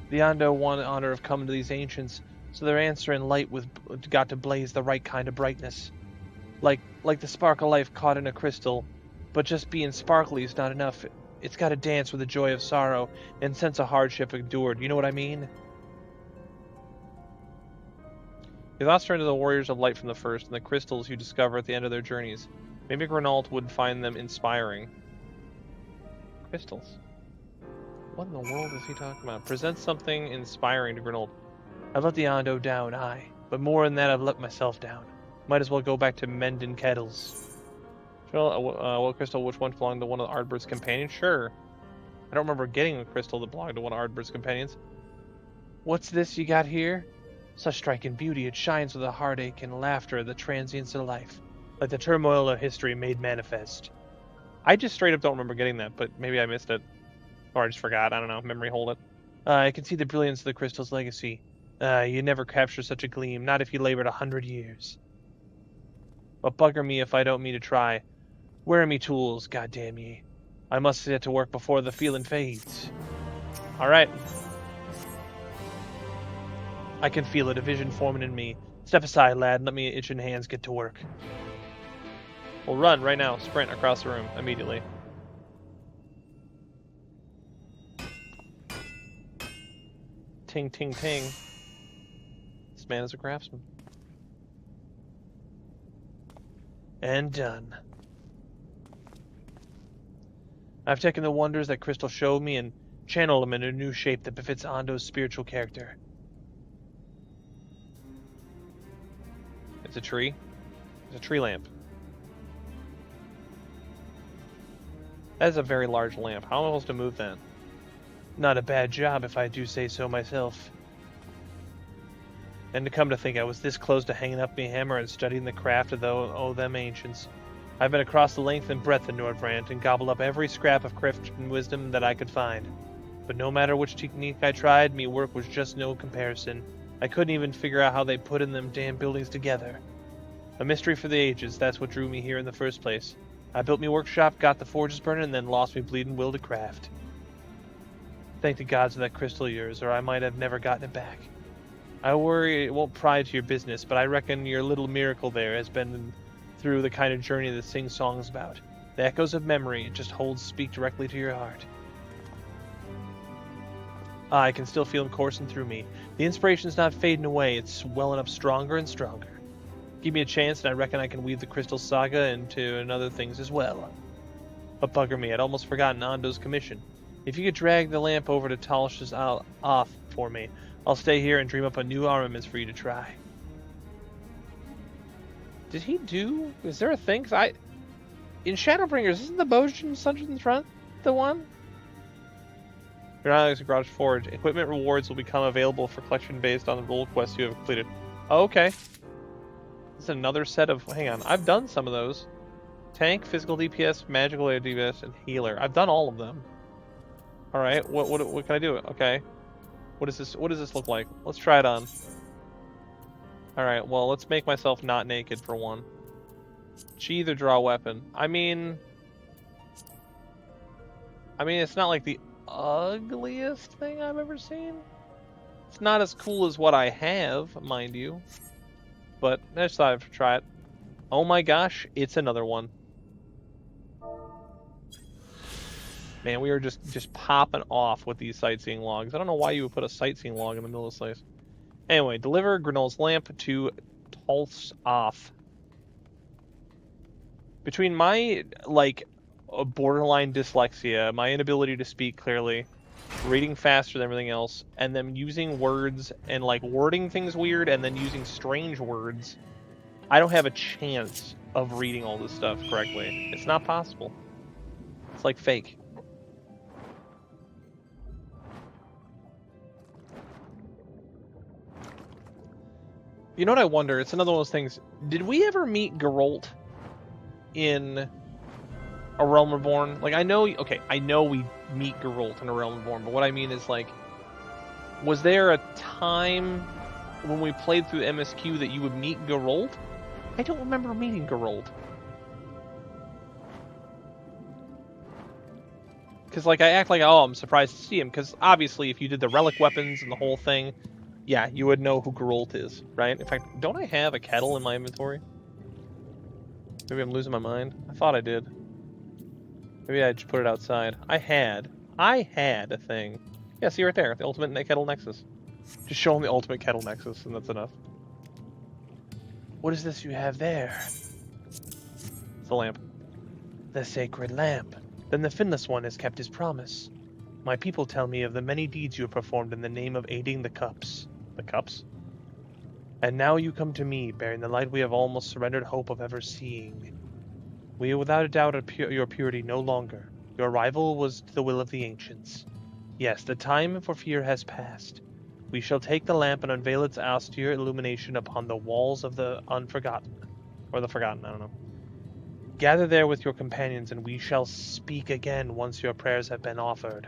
The Ondo want honor of coming to these ancients, so their answering light got to blaze the right kind of brightness. Like the spark of life caught in a crystal, but just being sparkly is not enough. It's got to dance with the joy of sorrow and sense of hardship endured. You know what I mean? Your thoughts turn to the warriors of light from the first and the crystals you discover at the end of their journeys. Maybe Renault would find them inspiring. Crystals? What in the world is he talking about? Present something inspiring to Renault. I've let the Ondo down, aye. But more than that, I've let myself down. Might as well go back to mending kettles. What crystal, which one belonged to one of Ardbert's companions? Sure. I don't remember getting a crystal that belonged to one of Ardbert's companions. What's this you got here? Such striking beauty, it shines with a heartache and laughter, the transience of life, like the turmoil of history made manifest. I just straight up don't remember getting that, but maybe I missed it. Or I just forgot, I don't know, memory hold it. I can see the brilliance of the crystal's legacy. You never capture such a gleam, not if you labored 100 years. But bugger me if I don't mean to try. Where are me tools, goddamn ye? I must get to work before the feeling fades. Alright. I can feel it, a vision forming in me. Step aside, lad, and let me itching hands get to work. We'll run right now, sprint across the room, immediately. Ting, ting, ting. This man is a craftsman. And done. I've taken the wonders that Crystal showed me and channeled them in a new shape that befits Ondo's spiritual character. It's a tree. It's a tree lamp. That is a very large lamp. How am I supposed to move that? Not a bad job, if I do say so myself. And to come to think, I was this close to hanging up me hammer and studying the craft of them ancients. I've been across the length and breadth of Nordbrand and gobbled up every scrap of craft and wisdom that I could find. But no matter which technique I tried, me work was just no comparison. I couldn't even figure out how they put in them damn buildings together. A mystery for the ages, that's what drew me here in the first place. I built me workshop, got the forges burning, and then lost me bleeding will to craft. Thank the gods of that crystal of yours, or I might have never gotten it back. I worry it won't pry to your business, but I reckon your little miracle there has been through the kind of journey that sings songs about. The echoes of memory it just holds speak directly to your heart. I can still feel them coursing through me. The inspiration's not fading away, it's welling up stronger and stronger. Give me a chance and I reckon I can weave the Crystal Saga into other things as well. But bugger me, I'd almost forgotten Ondo's commission. If you could drag the lamp over to Talish's off for me, I'll stay here and dream up a new armaments for you to try. Did he do... Is there a thing? In Shadowbringers, isn't the Bojan Sungeon front the one? You're not a Garage Forge. Equipment rewards will become available for collection based on the role quests you have completed. Oh, okay. This is another set of... Hang on, I've done some of those. Tank, physical DPS, magical DPS, and healer. I've done all of them. Alright, what can I do? Okay. What does this look like? Let's try it on. Alright, well, let's make myself not naked for one. Sheath or draw weapon. I mean, it's not like the ugliest thing I've ever seen. It's not as cool as what I have, mind you. But I just thought I'd try it. Oh my gosh, it's another one. Man, we are just popping off with these sightseeing logs. I don't know why you would put a sightseeing log in the middle of this place. Anyway, deliver Grenol's lamp to Tulse off. Between my, borderline dyslexia, my inability to speak clearly, reading faster than everything else, and then using words and, wording things weird and then using strange words, I don't have a chance of reading all this stuff correctly. It's not possible. It's like fake. You know what I wonder? It's another one of those things. Did we ever meet Geralt in A Realm Reborn? I know we meet Geralt in A Realm Reborn, but what I mean is, was there a time when we played through MSQ that you would meet Geralt? I don't remember meeting Geralt. Because, like, I act like, oh, I'm surprised to see him. Because, obviously, if you did the relic weapons and the whole thing, yeah, you would know who Geralt is, right? In fact, don't I have a kettle in my inventory? Maybe I'm losing my mind. I thought I did. Maybe I just put it outside. I had a thing. Yeah, see right there, the ultimate kettle nexus. Just show him the ultimate kettle nexus, and that's enough. What is this you have there? It's the lamp. The sacred lamp. Then the Finless One has kept his promise. My people tell me of the many deeds you have performed in the name of aiding the cups. The cups? And now you come to me, bearing the light we have almost surrendered hope of ever seeing. We without a doubt your purity no longer. Your arrival was the will of the ancients. Yes, the time for fear has passed. We shall take the lamp and unveil its austere illumination upon the walls of the unforgotten. Or the forgotten, I don't know. Gather there with your companions, and we shall speak again once your prayers have been offered.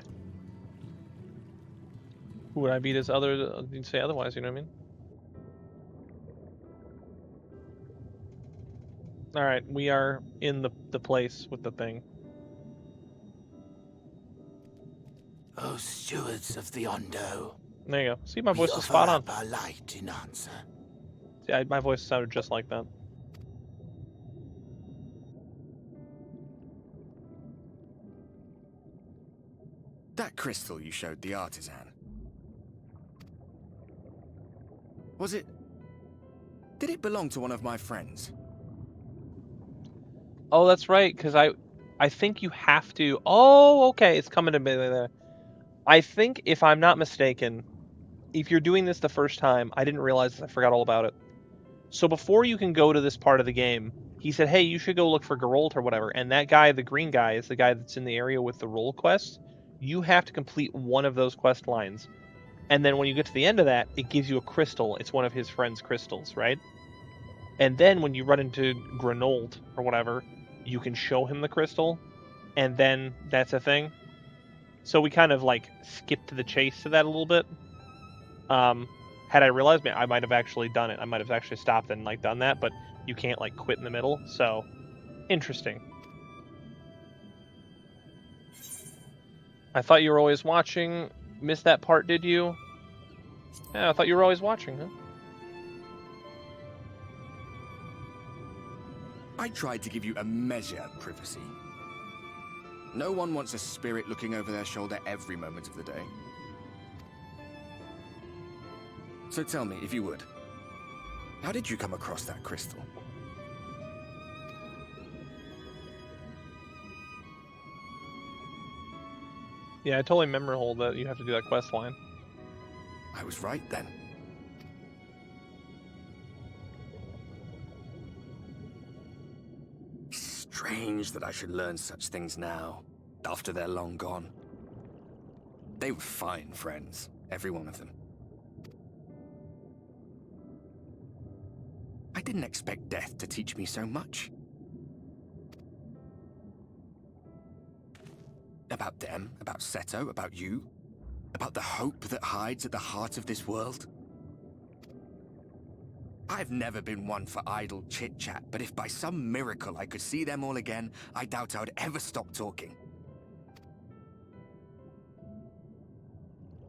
Who would I be to other? You'd say otherwise, you know what I mean? Alright, we are in the place with the thing. O stewards of the Ondo. There you go. See, my We voice is offer spot on. up our light in answer. See, my voice sounded just like that. That crystal you showed the artisan. Was it... Did it belong to one of my friends? Oh, that's right, because I think you have to... Oh, okay, it's coming to me there. I think, if I'm not mistaken, if you're doing this the first time, I didn't realize this, I forgot all about it. So before you can go to this part of the game, he said, hey, you should go look for Geralt or whatever, and that guy, the green guy, is the guy that's in the area with the roll quest. You have to complete one of those quest lines. And then when you get to the end of that, it gives you a crystal. It's one of his friend's crystals, right? And then when you run into Grenold or whatever, you can show him the crystal, and then that's a thing. So we kind of like skipped to the chase to that a little bit. Had I realized, I might have actually done it. I might have actually stopped and like done that, but you can't like quit in the middle. So interesting. I thought you were always watching. Missed that part, did you? Yeah, I thought you were always watching, huh? I tried to give you a measure of privacy. No one wants a spirit looking over their shoulder every moment of the day. So tell me, if you would, how did you come across that crystal? Yeah, I totally memorable that you have to do that quest line. I was right then. Strange that I should learn such things now, after they're long gone. They were fine friends, every one of them. I didn't expect death to teach me so much. About them, about Seto, about you, about the hope that hides at the heart of this world. I've never been one for idle chit-chat, but if by some miracle I could see them all again, I doubt I would ever stop talking.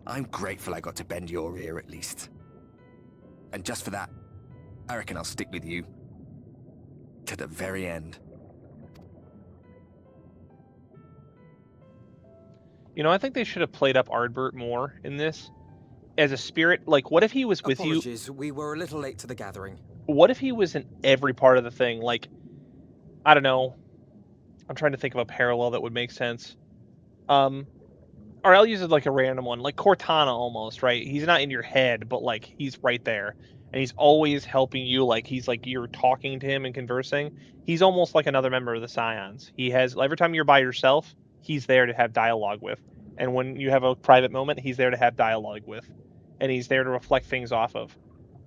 I'm grateful I got to bend your ear at least. And just for that, I reckon I'll stick with you. To the very end. You know, I think they should have played up Ardbert more in this. As a spirit, like, what if he was with you? Apologies, we were a little late to the gathering. What if he was in every part of the thing? Like, I don't know. I'm trying to think of a parallel that would make sense. Or I'll use it like a random one, like Cortana almost, right? He's not in your head, but like he's right there, and he's always helping you. Like he's like you're talking to him and conversing. He's almost like another member of the Scions. He has every time you're by yourself, he's there to have dialogue with, and when you have a private moment, he's there to have dialogue with, and he's there to reflect things off of.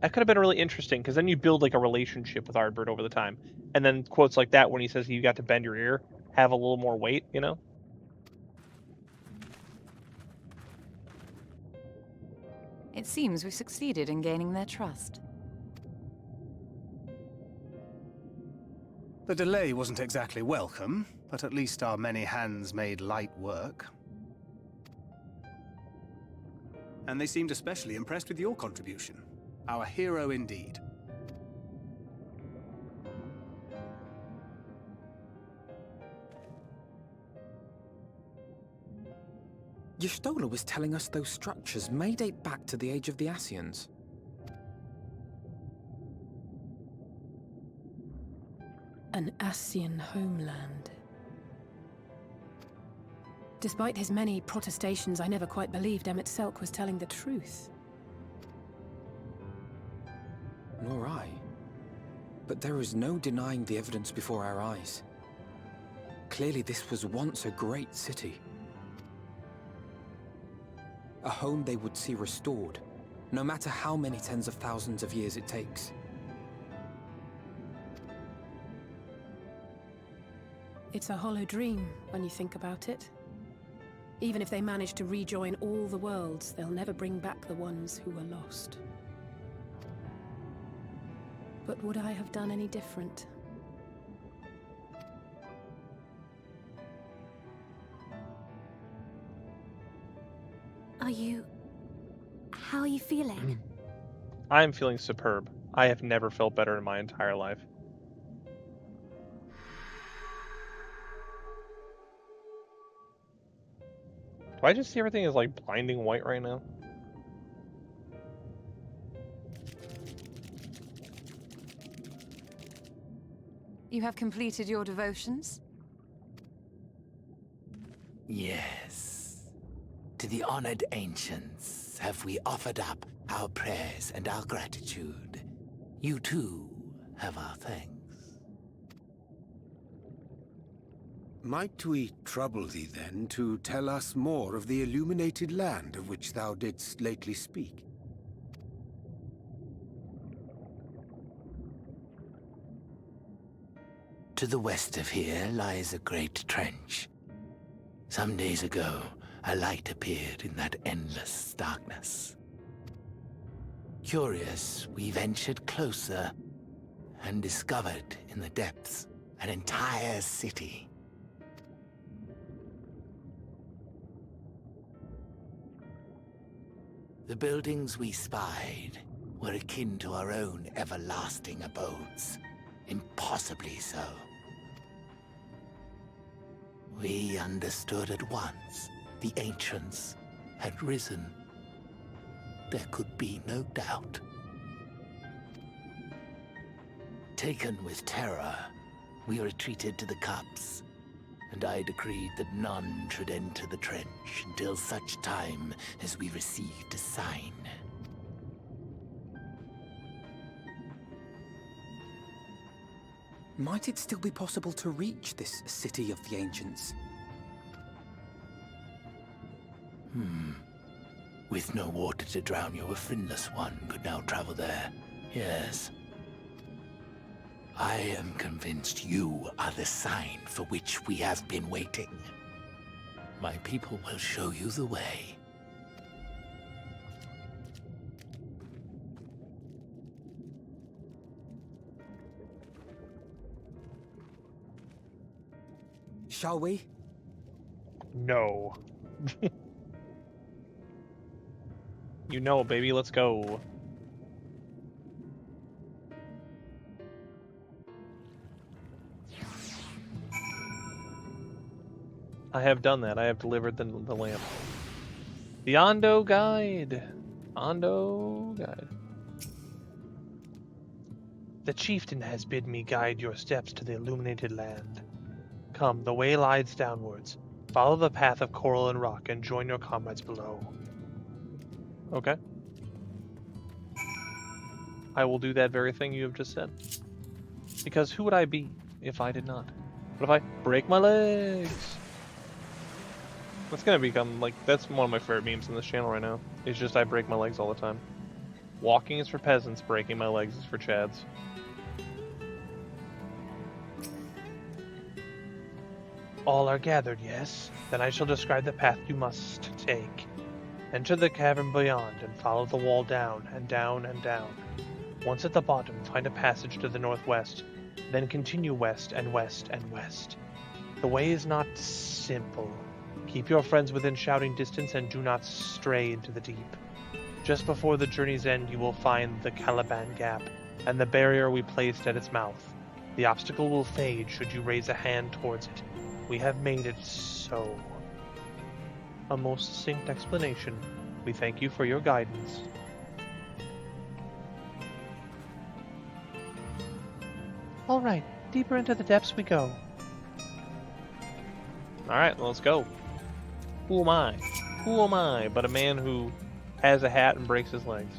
That could have been really interesting because then you build like a relationship with Ardbert over the time, and then quotes like that when he says you got to bend your ear have a little more weight, you know. It seems we succeeded in gaining their trust. The delay wasn't exactly welcome, but at least our many hands made light work. And they seemed especially impressed with your contribution. Our hero indeed. Y'shtola was telling us those structures may date back to the age of the Ascians. An Ascian homeland. Despite his many protestations, I never quite believed Emmett Selk was telling the truth. Nor I. But there is no denying the evidence before our eyes. Clearly this was once a great city. A home they would see restored, no matter how many tens of thousands of years it takes. It's a hollow dream when you think about it. Even if they manage to rejoin all the worlds, they'll never bring back the ones who were lost. But would I have done any different? How are you feeling? I'm feeling superb. I have never felt better in my entire life. Do I just see everything as like blinding white right now? You have completed your devotions? Yes. To the honored ancients have we offered up our prayers and our gratitude. You too have our thanks. Might we trouble thee then to tell us more of the illuminated land of which thou didst lately speak? To the west of here lies a great trench. Some days ago, a light appeared in that endless darkness. Curious, we ventured closer and discovered in the depths an entire city. The buildings we spied were akin to our own everlasting abodes, impossibly so. We understood at once the ancients had risen. There could be no doubt. Taken with terror, we retreated to the cups, and I decreed that none should enter the trench until such time as we received a sign. Might it still be possible to reach this city of the ancients? With no water to drown you, a finless one could now travel there. Yes. I am convinced you are the sign for which we have been waiting. My people will show you the way. Shall we? No. You know, baby, let's go. I have done that. I have delivered the lamp. The Ondo Guide. Ondo Guide. The chieftain has bid me guide your steps to the illuminated land. Come, the way lies downwards. Follow the path of coral and rock and join your comrades below. Okay. I will do that very thing you have just said. Because who would I be if I did not? What if I break my legs? That's gonna become, like, that's one of my favorite memes on this channel right now. It's just I break my legs all the time. Walking is for peasants, breaking my legs is for chads. All are gathered, yes? Then I shall describe the path you must take. Enter the cavern beyond and follow the wall down and down and down. Once at the bottom, find a passage to the northwest. Then continue west and west and west. The way is not simple. Keep your friends within shouting distance and do not stray into the deep. Just before the journey's end, you will find the Caliban Gap and the barrier we placed at its mouth. The obstacle will fade should you raise a hand towards it. We have made it so. A most succinct explanation. We thank you for your guidance. All right, deeper into the depths we go. All right, let's go. Who am I? Who am I but a man who has a hat and breaks his legs?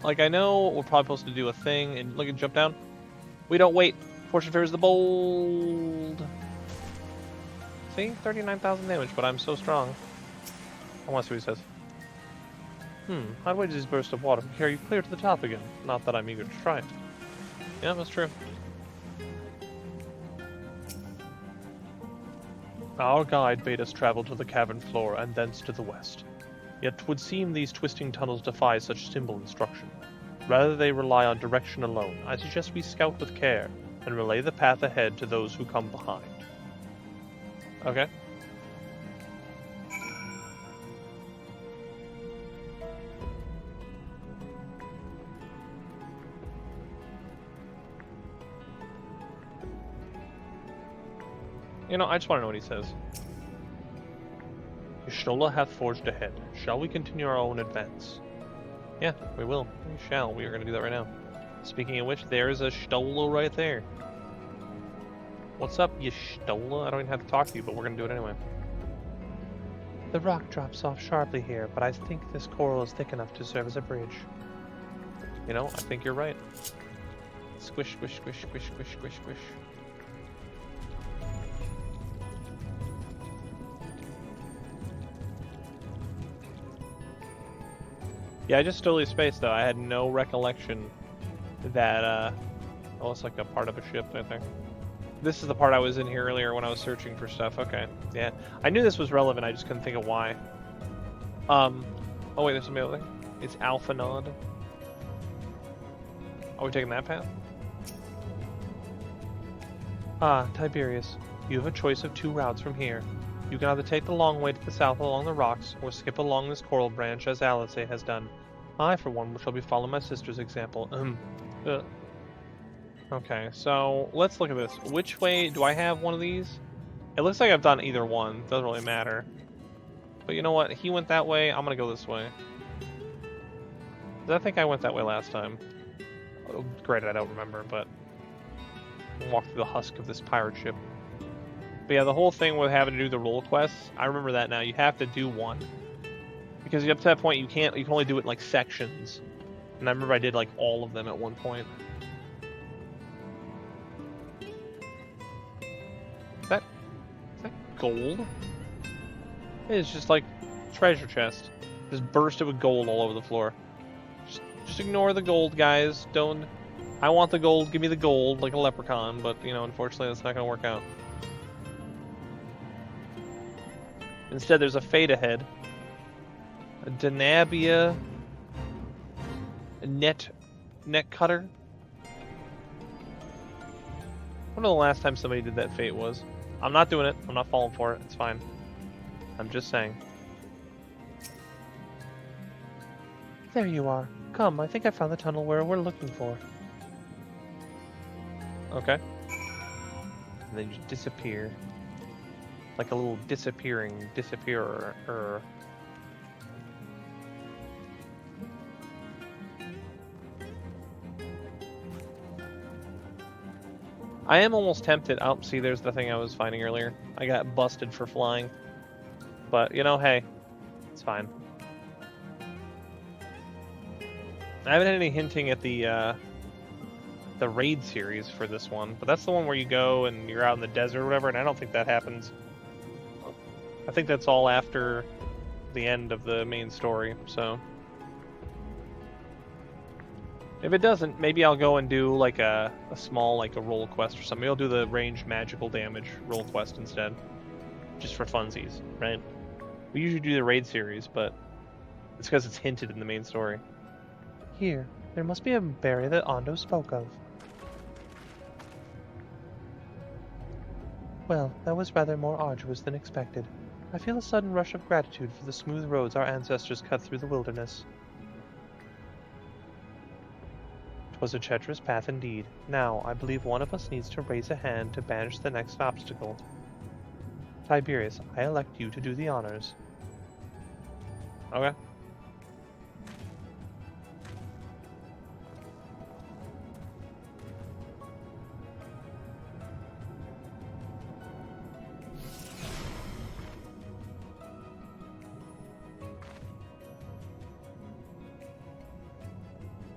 Like, I know we're probably supposed to do a thing and look at jump down. We don't wait. Fortune favors the bold. See? 39,000 damage, but I'm so strong. I want to see what he says. How do I just burst of water carry you clear to the top again? Not that I'm eager to try it. Yeah, that's true. Our guide bade us travel to the cavern floor and thence to the west. Yet 'twould seem these twisting tunnels defy such simple instruction. Rather they rely on direction alone. I suggest we scout with care and relay the path ahead to those who come behind. Okay. You know, I just want to know what he says. Y'shtola hath forged ahead. Shall we continue our own advance? Yeah, we will. We shall. We are going to do that right now. Speaking of which, there's a Y'shtola right there. What's up, Y'shtola? I don't even have to talk to you, but we're going to do it anyway. The rock drops off sharply here, but I think this coral is thick enough to serve as a bridge. You know, I think you're right. Squish, squish, squish, squish, squish, squish, squish. Yeah, I just totally spaced though. I had no recollection that, oh, it's like a part of a ship right there. This is the part I was in here earlier when I was searching for stuff. Okay, yeah. I knew this was relevant, I just couldn't think of why. Oh wait, there's somebody over there. It's Alpha Nod. Are we taking that path? Ah, Tiberius. You have a choice of 2 routes from here. You can either take the long way to the south along the rocks, or skip along this coral branch as Eorzea has done. I, for one, shall be following my sister's example. Okay, so let's look at this. Which way do I have one of these? It looks like I've done either one. Doesn't really matter. But you know what? He went that way. I'm gonna go this way. I think I went that way last time. Oh, granted, I don't remember, but walk through the husk of this pirate ship. But yeah, the whole thing with having to do the role quests, I remember that now. You have to do one. Because up to that point, you can only do it in like sections. And I remember I did like all of them at one point. Is that gold? It's just like treasure chest. Just bursted with gold all over the floor. Just ignore the gold, guys. Don't. I want the gold. Give me the gold, like a leprechaun. But you know, unfortunately, that's not gonna work out. Instead, there's a fate ahead. A Denabia net cutter. I wonder the last time somebody did that fate was. I'm not doing it. I'm not falling for it. It's fine. I'm just saying. There you are. Come, I think I found the tunnel where we're looking for. Okay. And then you disappear. Like a little disappearing disappearer. I am almost tempted. Oh, see, there's the thing I was finding earlier. I got busted for flying. But, you know, hey. It's fine. I haven't had any hinting at the raid series for this one. But that's the one where you go and you're out in the desert or whatever, and I don't think that happens. I think that's all after the end of the main story, so... If it doesn't, maybe I'll go and do like a small, like a roll quest or something. Maybe I'll do the ranged magical damage roll quest instead. Just for funsies, right? We usually do the raid series, but it's because it's hinted in the main story. Here, There must be a barrier that Ondo spoke of. Well, that was rather more arduous than expected. I feel a sudden rush of gratitude for the smooth roads our ancestors cut through the wilderness. 'Twas a treacherous path indeed. Now, I believe one of us needs to raise a hand to banish the next obstacle. Tiberius, I elect you to do the honors. Okay.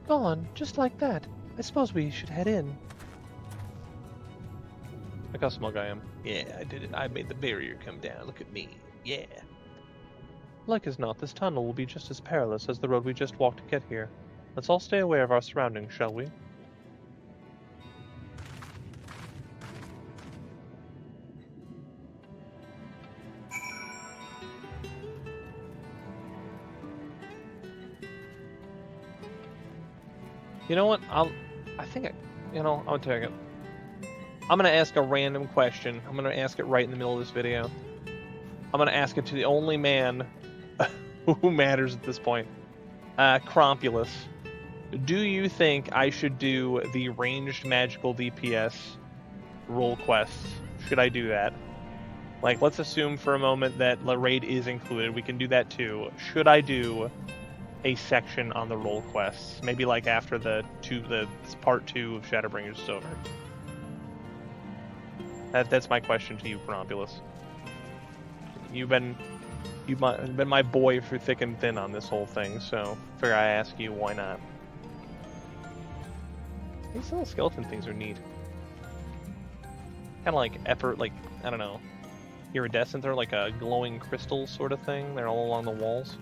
Gone, just like that. I suppose we should head in. Look how smug I am. Yeah, I did it. I made the barrier come down. Look at me. Yeah. Like as not, this tunnel will be just as perilous as the road we just walked to get here. Let's all stay aware of our surroundings, shall we? You know what? I'm gonna take it. I'm gonna ask a random question. I'm gonna ask it right in the middle of this video. I'm gonna ask it to the only man who matters at this point. Crompulus. Do you think I should do the ranged magical DPS role quests? Should I do that? Like, let's assume for a moment that the raid is included. We can do that too. Should I do a section on the role quests? Maybe like after the part 2 of Shadowbringers is over. That's my question to you, Crompulus. You've been my boy through thick and thin on this whole thing, so figure I ask you, why not? These little skeleton things are neat. Kind of like effort, like, I don't know, iridescent. They're like a glowing crystal sort of thing. They're all along the walls.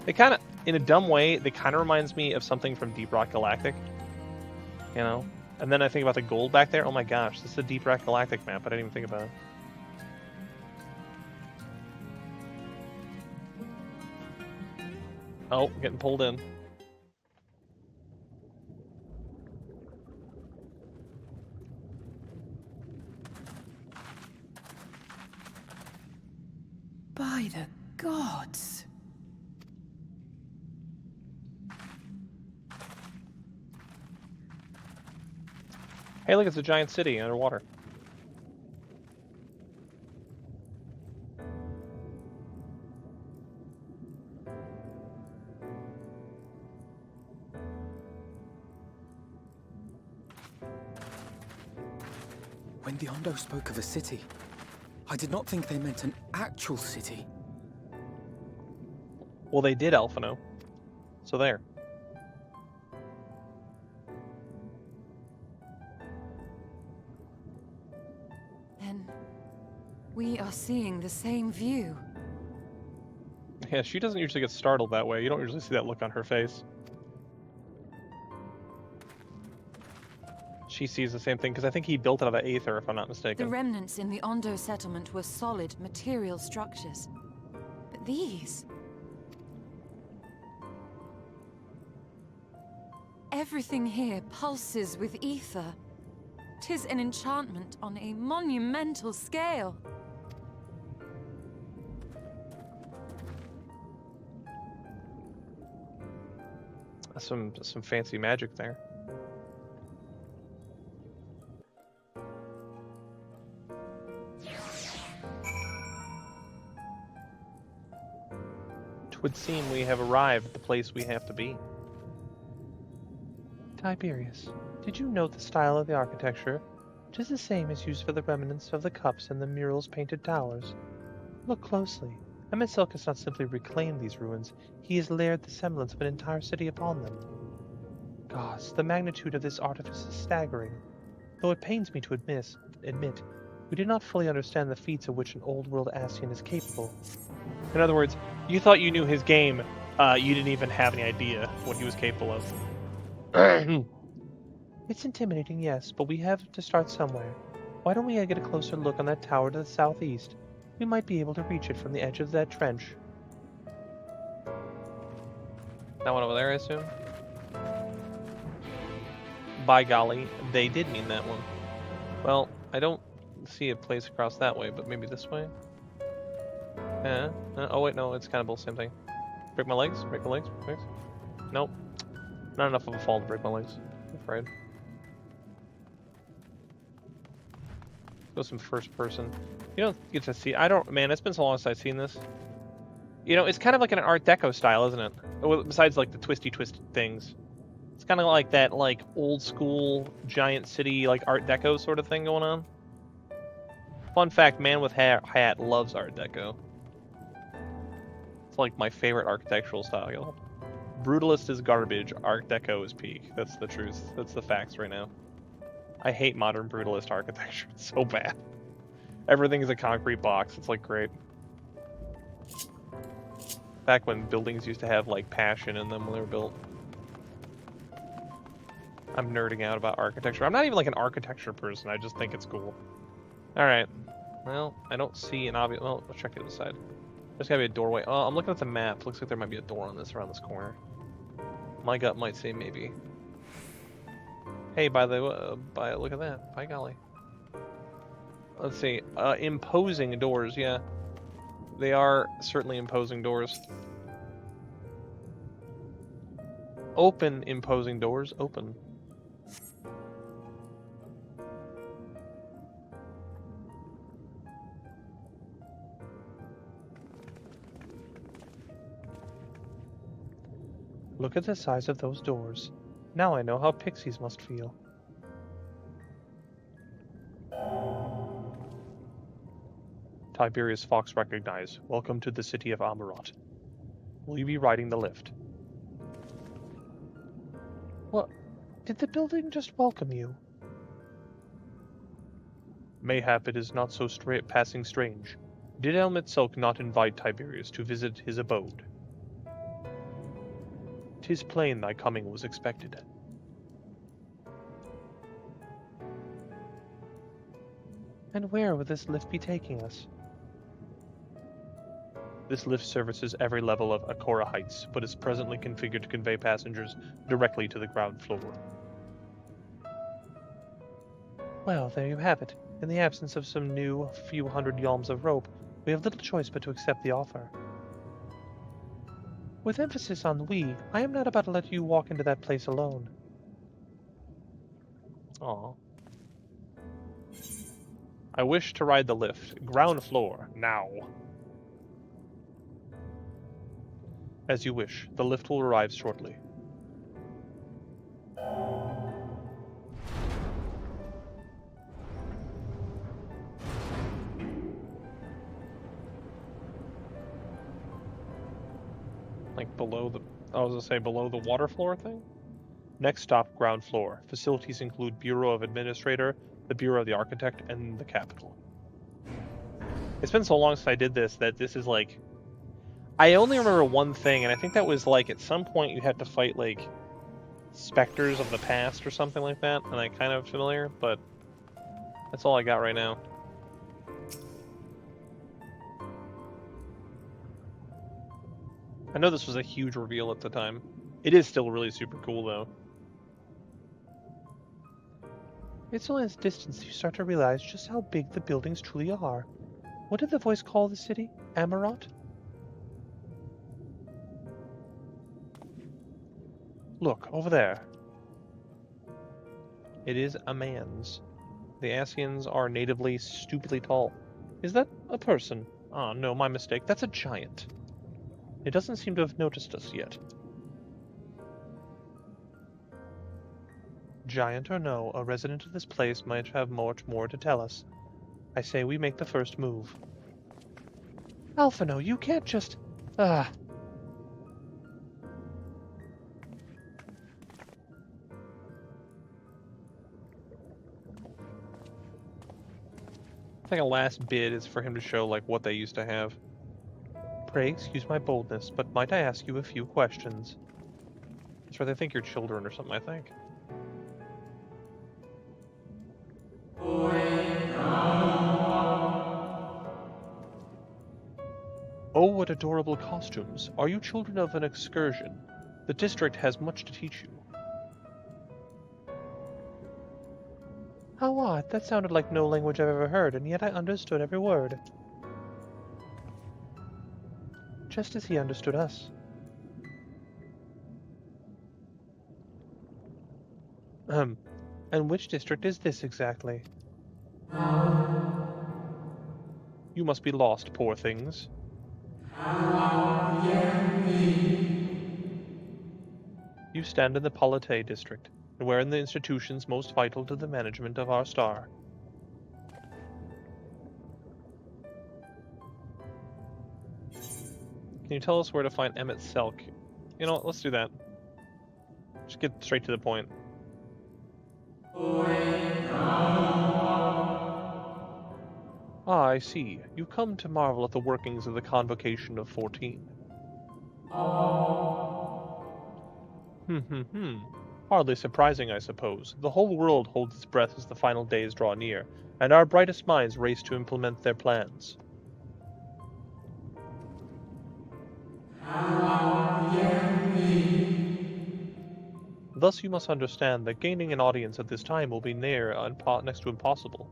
They kind of, in a dumb way, they kind of reminds me of something from Deep Rock Galactic. You know? And then I think about the gold back there. Oh my gosh, this is a Deep Rock Galactic map. I didn't even think about it. Oh, getting pulled in. By the gods. Hey, look, it's a giant city underwater. When the Ondo spoke of a city, I did not think they meant an actual city. Well, they did, Alphino. So there. Then we are seeing the same view. Yeah, she doesn't usually get startled that way. You don't usually see that look on her face. She sees the same thing, because I think he built it out of aether, if I'm not mistaken. The remnants in the Ondo settlement were solid, material structures. But these... everything here pulses with ether. 'Tis an enchantment on a monumental scale. Some fancy magic there. Would seem we have arrived at the place we have to be. Tiberius, did you note the style of the architecture? 'Tis the same as used for the remnants of the cups and the murals painted towers. Look closely. Emetsilk has not simply reclaimed these ruins, he has layered the semblance of an entire city upon them. Gods, the magnitude of this artifice is staggering. Though it pains me to admit, we did not fully understand the feats of which an old-world Ascian is capable. In other words, you thought you knew his game, you didn't even have any idea what he was capable of. It's intimidating, yes, but we have to start somewhere. Why don't we get a closer look on that tower to the southeast? We might be able to reach it from the edge of that trench. That one over there, I assume? by golly, they did mean that one. Well, I don't see a place across that way, but maybe this way? Oh wait, no, it's kind of both the same thing. Break my legs? Break my legs? Break my legs? Nope. Not enough of a fall to break my legs, I'm afraid. Go some first person. You don't get to see, man, it's been so long since I've seen this. You know, it's kind of like an Art Deco style, isn't it? Besides like the twisty things. It's kind of like that like old school giant city like Art Deco sort of thing going on. Fun fact, man with hat loves Art Deco. It's like my favorite architectural style. Brutalist is garbage, Art Deco is peak. That's the truth. That's the facts right now. I hate modern brutalist architecture. It's so bad. Everything is a concrete box. It's like great. Back when buildings used to have like passion in them when they were built. I'm nerding out about architecture. I'm not even like an architecture person. I just think it's cool. Alright. Well, I don't see an obvious... Well, let's check the other side. There's gotta be a doorway. Oh, I'm looking at the map. Looks like there might be a door on this around this corner. My gut might say maybe. Hey, look at that. By golly. Let's see. Imposing doors, yeah. They are certainly imposing doors. Open imposing doors. Open. Look at the size of those doors. Now I know how pixies must feel. Tiberius Fox recognized. Welcome to the city of Amarot. Will you be riding the lift? What? Did the building just welcome you? Mayhap it is not so passing strange. Did Elmitselk not invite Tiberius to visit his abode? 'Tis plain thy coming was expected. And where would this lift be taking us? This lift services every level of Akora Heights, but is presently configured to convey passengers directly to the ground floor. Well, there you have it. In the absence of some new few hundred yalms of rope, we have little choice but to accept the offer. With emphasis on we, I am not about to let you walk into that place alone. Aw. I wish to ride the lift. Ground floor, now. As you wish. The lift will arrive shortly. Like below the... I was gonna say below the water floor thing? Next stop, ground floor. Facilities include Bureau of Administrator, the Bureau of the Architect, and the Capitol. It's been so long since I did this that this is like... I only remember one thing, and I think that was like at some point you had to fight like specters of the past or something like that, and I'm kind of familiar, but that's all I got right now. I know this was a huge reveal at the time. It is still really super cool though. It's only at this distance you start to realize just how big the buildings truly are. What did the voice call the city? Amarot? Look, over there. It is a man's. The Asians are natively stupidly tall. Is that a person? Oh, no, my mistake. That's a giant. It doesn't seem to have noticed us yet. Giant or no, a resident of this place might have much more to tell us. I say we make the first move. Alphino, you can't just... Ah. I think a last bid is for him to show like what they used to have. Pray excuse my boldness, but might I ask you a few questions? That's right, they think you're children or something, I think. Oh, what adorable costumes. Are you children of an excursion? The district has much to teach you. What? That sounded like no language I've ever heard, and yet I understood every word. Just as he understood us. And which district is this exactly? You must be lost, poor things. You stand in the Polite district, and we're in the institutions most vital to the management of our star. Can you tell us where to find Emmett Selk? You know what, let's do that. Just get straight to the point. Ah, I see. You come to marvel at the workings of the Convocation of 14. Hardly surprising, I suppose. The whole world holds its breath as the final days draw near, and our brightest minds race to implement their plans. Thus you must understand that gaining an audience at this time will be next to impossible.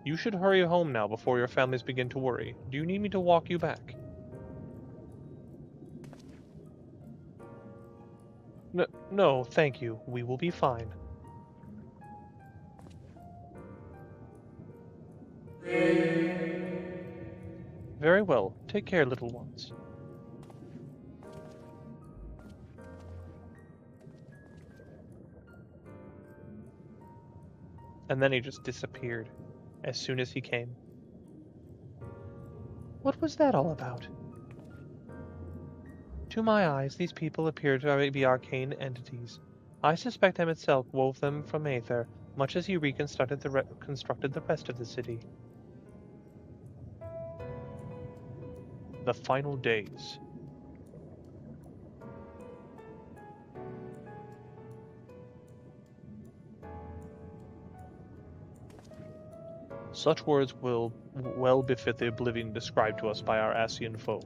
You should hurry home now before your families begin to worry. Do you need me to walk you back? No, thank you. We will be fine. Very well. Take care, little ones. And then he just disappeared as soon as he came. What was that all about? To my eyes, these people appear to be arcane entities. I suspect Emmett Selk wove them from aether, much as he reconstructed constructed the rest of the city. The final days. Such words will well befit the oblivion described to us by our Asian foe.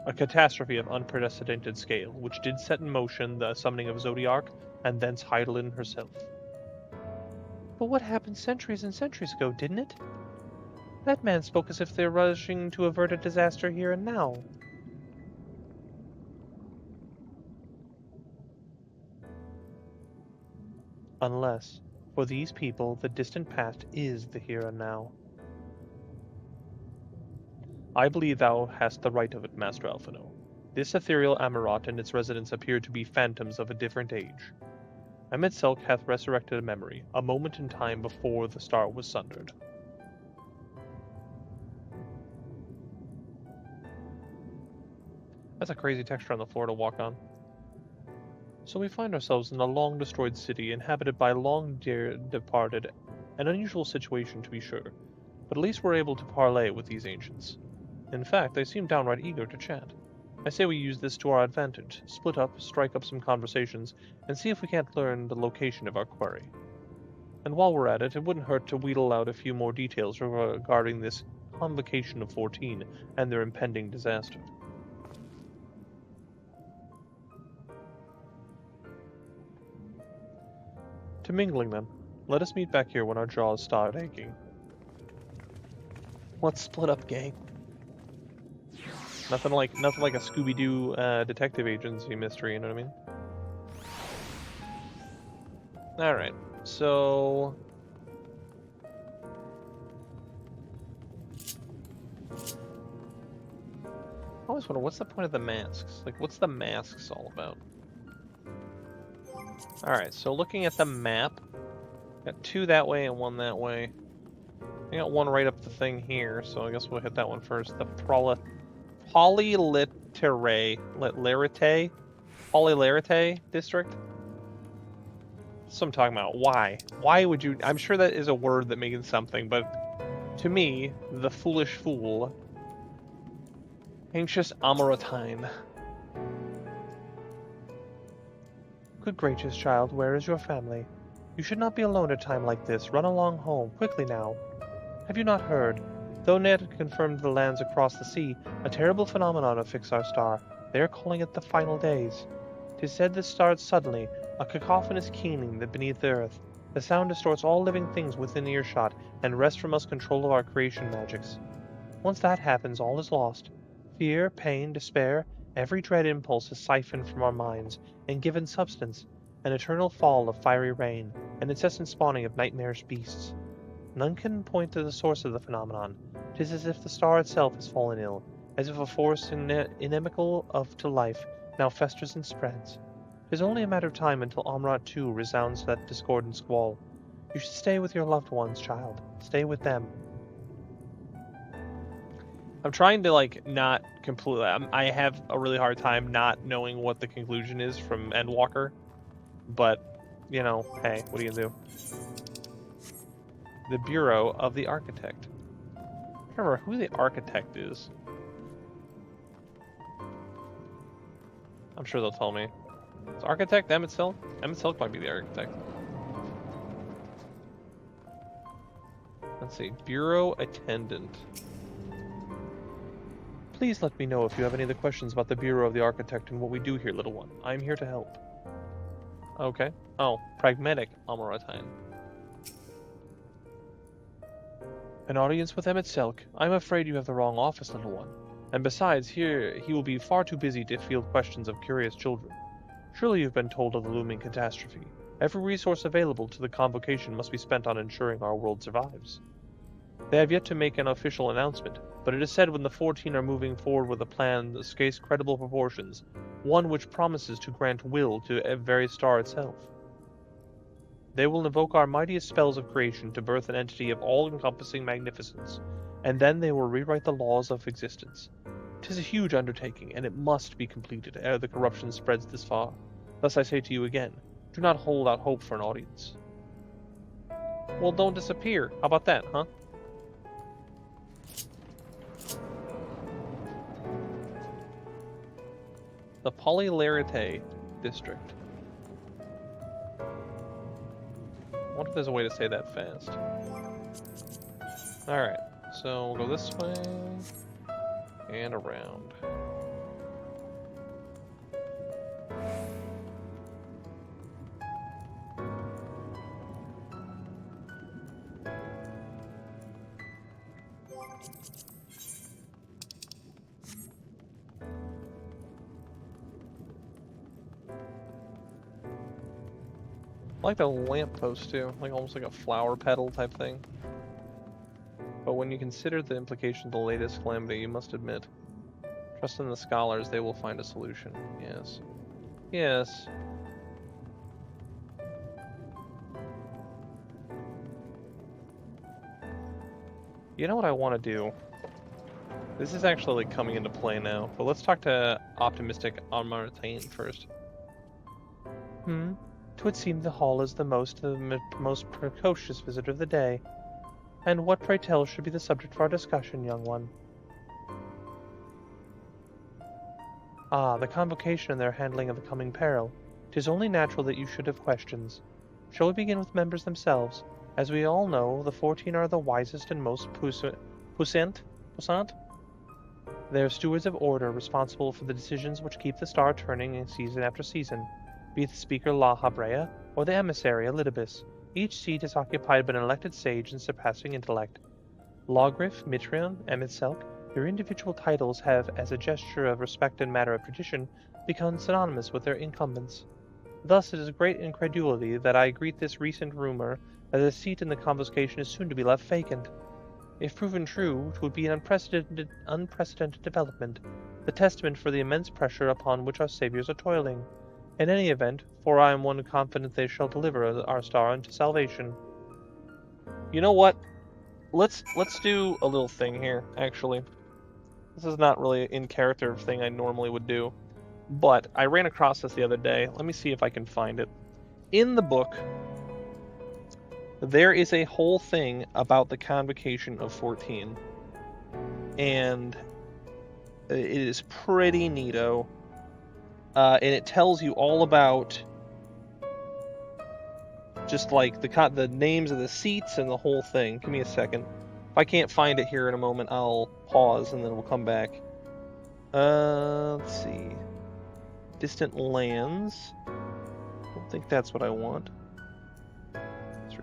A catastrophe of unprecedented scale, which did set in motion the summoning of Zodiark, and thence Heidelin herself. But what happened centuries and centuries ago, didn't it? That man spoke as if they're rushing to avert a disaster here and now. Unless, for these people, the distant past is the here and now. I believe thou hast the right of it, Master Alphino. This ethereal Amarat and its residents appear to be phantoms of a different age. Emmett Selk hath resurrected a memory, a moment in time before the star was sundered. That's a crazy texture on the floor to walk on. So we find ourselves in a long-destroyed city, inhabited by long-departed, an unusual situation to be sure, but at least we're able to parley with these ancients. In fact, they seem downright eager to chat. I say we use this to our advantage, split up, strike up some conversations, and see if we can't learn the location of our quarry. And while we're at it, it wouldn't hurt to wheedle out a few more details regarding this Convocation of 14 and their impending disaster. To mingling then, let us meet back here when our jaws start aching. Let's split up, gang. Nothing like a Scooby-Doo detective agency mystery, you know what I mean? Alright, so... I always wonder, what's the point of the masks? Like, what's the masks all about? Alright, so looking at the map, got two that way and one that way. I got one right up the thing here, so I guess we'll hit that one first. The Polylarite district? That's what I'm talking about. Why? Why would you... I'm sure that is a word that means something, but to me, the foolish fool, anxious Amaratine. Good gracious, child, where is your family? You should not be alone at a time like this. Run along home, quickly now. Have you not heard? Though Ned confirmed the lands across the sea, a terrible phenomenon afflicts our star. They are calling it the final days. 'Tis said this starts suddenly, a cacophonous keening that beneath the earth. The sound distorts all living things within earshot and wrests from us control of our creation magics. Once that happens, all is lost. Fear, pain, despair, every dread impulse is siphoned from our minds and given substance, an eternal fall of fiery rain, an incessant spawning of nightmarish beasts. None can point to the source of the phenomenon. 'Tis as if the star itself has fallen ill, as if a force inimical to life now festers and spreads. 'Tis only a matter of time until Amrat too resounds that discordant squall. You should stay with your loved ones, child. Stay with them. I'm trying to, not completely... I have a really hard time not knowing what the conclusion is from Endwalker. But, hey, what are you gonna do? The Bureau of the Architect. I don't remember who the architect is. I'm sure they'll tell me. Is architect Emmett Silk? Emmett Silk might be the architect. Let's see. Bureau Attendant. Please let me know if you have any other questions about the Bureau of the Architect and what we do here, little one. I am here to help. Okay. Oh, pragmatic Amaratine. An audience with Emmett Selk. I'm afraid you have the wrong office, little one. And besides, here he will be far too busy to field questions of curious children. Surely you've been told of the looming catastrophe. Every resource available to the Convocation must be spent on ensuring our world survives. They have yet to make an official announcement, but it is said when the 14 are moving forward with a plan that scales credible proportions, one which promises to grant will to a very star itself. They will invoke our mightiest spells of creation to birth an entity of all-encompassing magnificence, and then they will rewrite the laws of existence. 'Tis a huge undertaking, and it must be completed ere the corruption spreads this far. Thus I say to you again, do not hold out hope for an audience. Well, don't disappear. How about that, huh? The Polylarite District. I wonder if there's a way to say that fast. Alright, so we'll go this way and around. I like the lamppost too, almost like a flower petal type thing. But when you consider the implication of the latest calamity, you must admit, trust in the scholars, they will find a solution. Yes. Yes. You know what I want to do? This is actually coming into play now, but let's talk to Optimistic Amartane first. 'Twould seem the hall is the most precocious visitor of the day. And what, pray tell, should be the subject for our discussion, young one? Ah, the Convocation and their handling of the coming peril. 'Tis only natural that you should have questions. Shall we begin with members themselves? As we all know, the 14 are the wisest and most puissant. They are stewards of order, responsible for the decisions which keep the star turning in season after season. Be it the speaker La Habrea, or the emissary Elidibus, each seat is occupied by an elected sage in surpassing intellect. Lawgriff, Mitrion, Emitselk, your individual titles have, as a gesture of respect and matter of tradition, become synonymous with their incumbents. Thus it is great incredulity that I greet this recent rumor that a seat in the Convocation is soon to be left vacant. If proven true, it would be an unprecedented development, the testament for the immense pressure upon which our saviors are toiling. In any event, for I am one confident they shall deliver our star unto salvation. You know what? Let's do a little thing here, actually. This is not really an in-character thing I normally would do, but I ran across this the other day. Let me see if I can find it. In the book, there is a whole thing about the Convocation of 14, and it is pretty neato. And it tells you all about just the names of the seats and the whole thing. Give me a second. If I can't find it here in a moment, I'll pause and then we'll come back. Let's see. Distant lands. I don't think that's what I want. Let's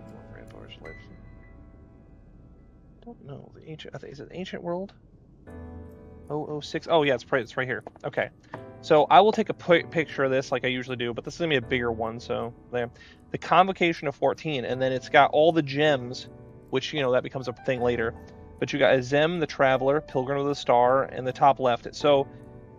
Don't know. The ancient. Is it Ancient World? 006. Oh yeah, it's right here. Okay. So I will take a picture of this like I usually do, but this is gonna be a bigger one. So there, the Convocation of 14, and then it's got all the gems, which that becomes a thing later. But you got Azem the Traveler, Pilgrim of the Star, and the top left. So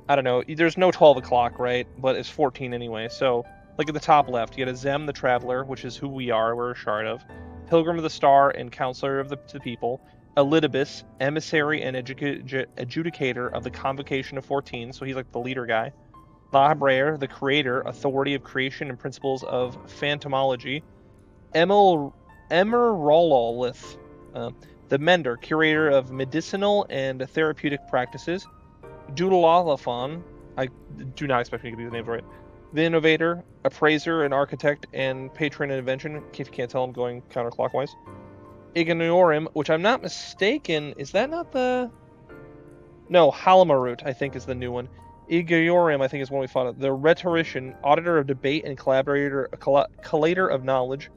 I don't know. There's no 12 o'clock, right? But it's 14 anyway. So like at the top left, you got Azem the Traveler, which is who we are. We're a shard of. Pilgrim of the Star and Counselor of the People. Elidibus, emissary and adjudicator of the Convocation of 14, so he's like the leader guy. Labraer, the creator, authority of creation and principles of phantomology. Emerololith, the mender, curator of medicinal and therapeutic practices. Doodleolophon, I do not expect me to get these names right. The innovator, appraiser, and architect, and patron of invention. If you can't tell, I'm going counterclockwise. Igniorim, which I'm not mistaken, is that not the... No, Halamarut, I think, is the new one. Igniorim, I think, is one we fought. The rhetorician, auditor of debate and collator of knowledge.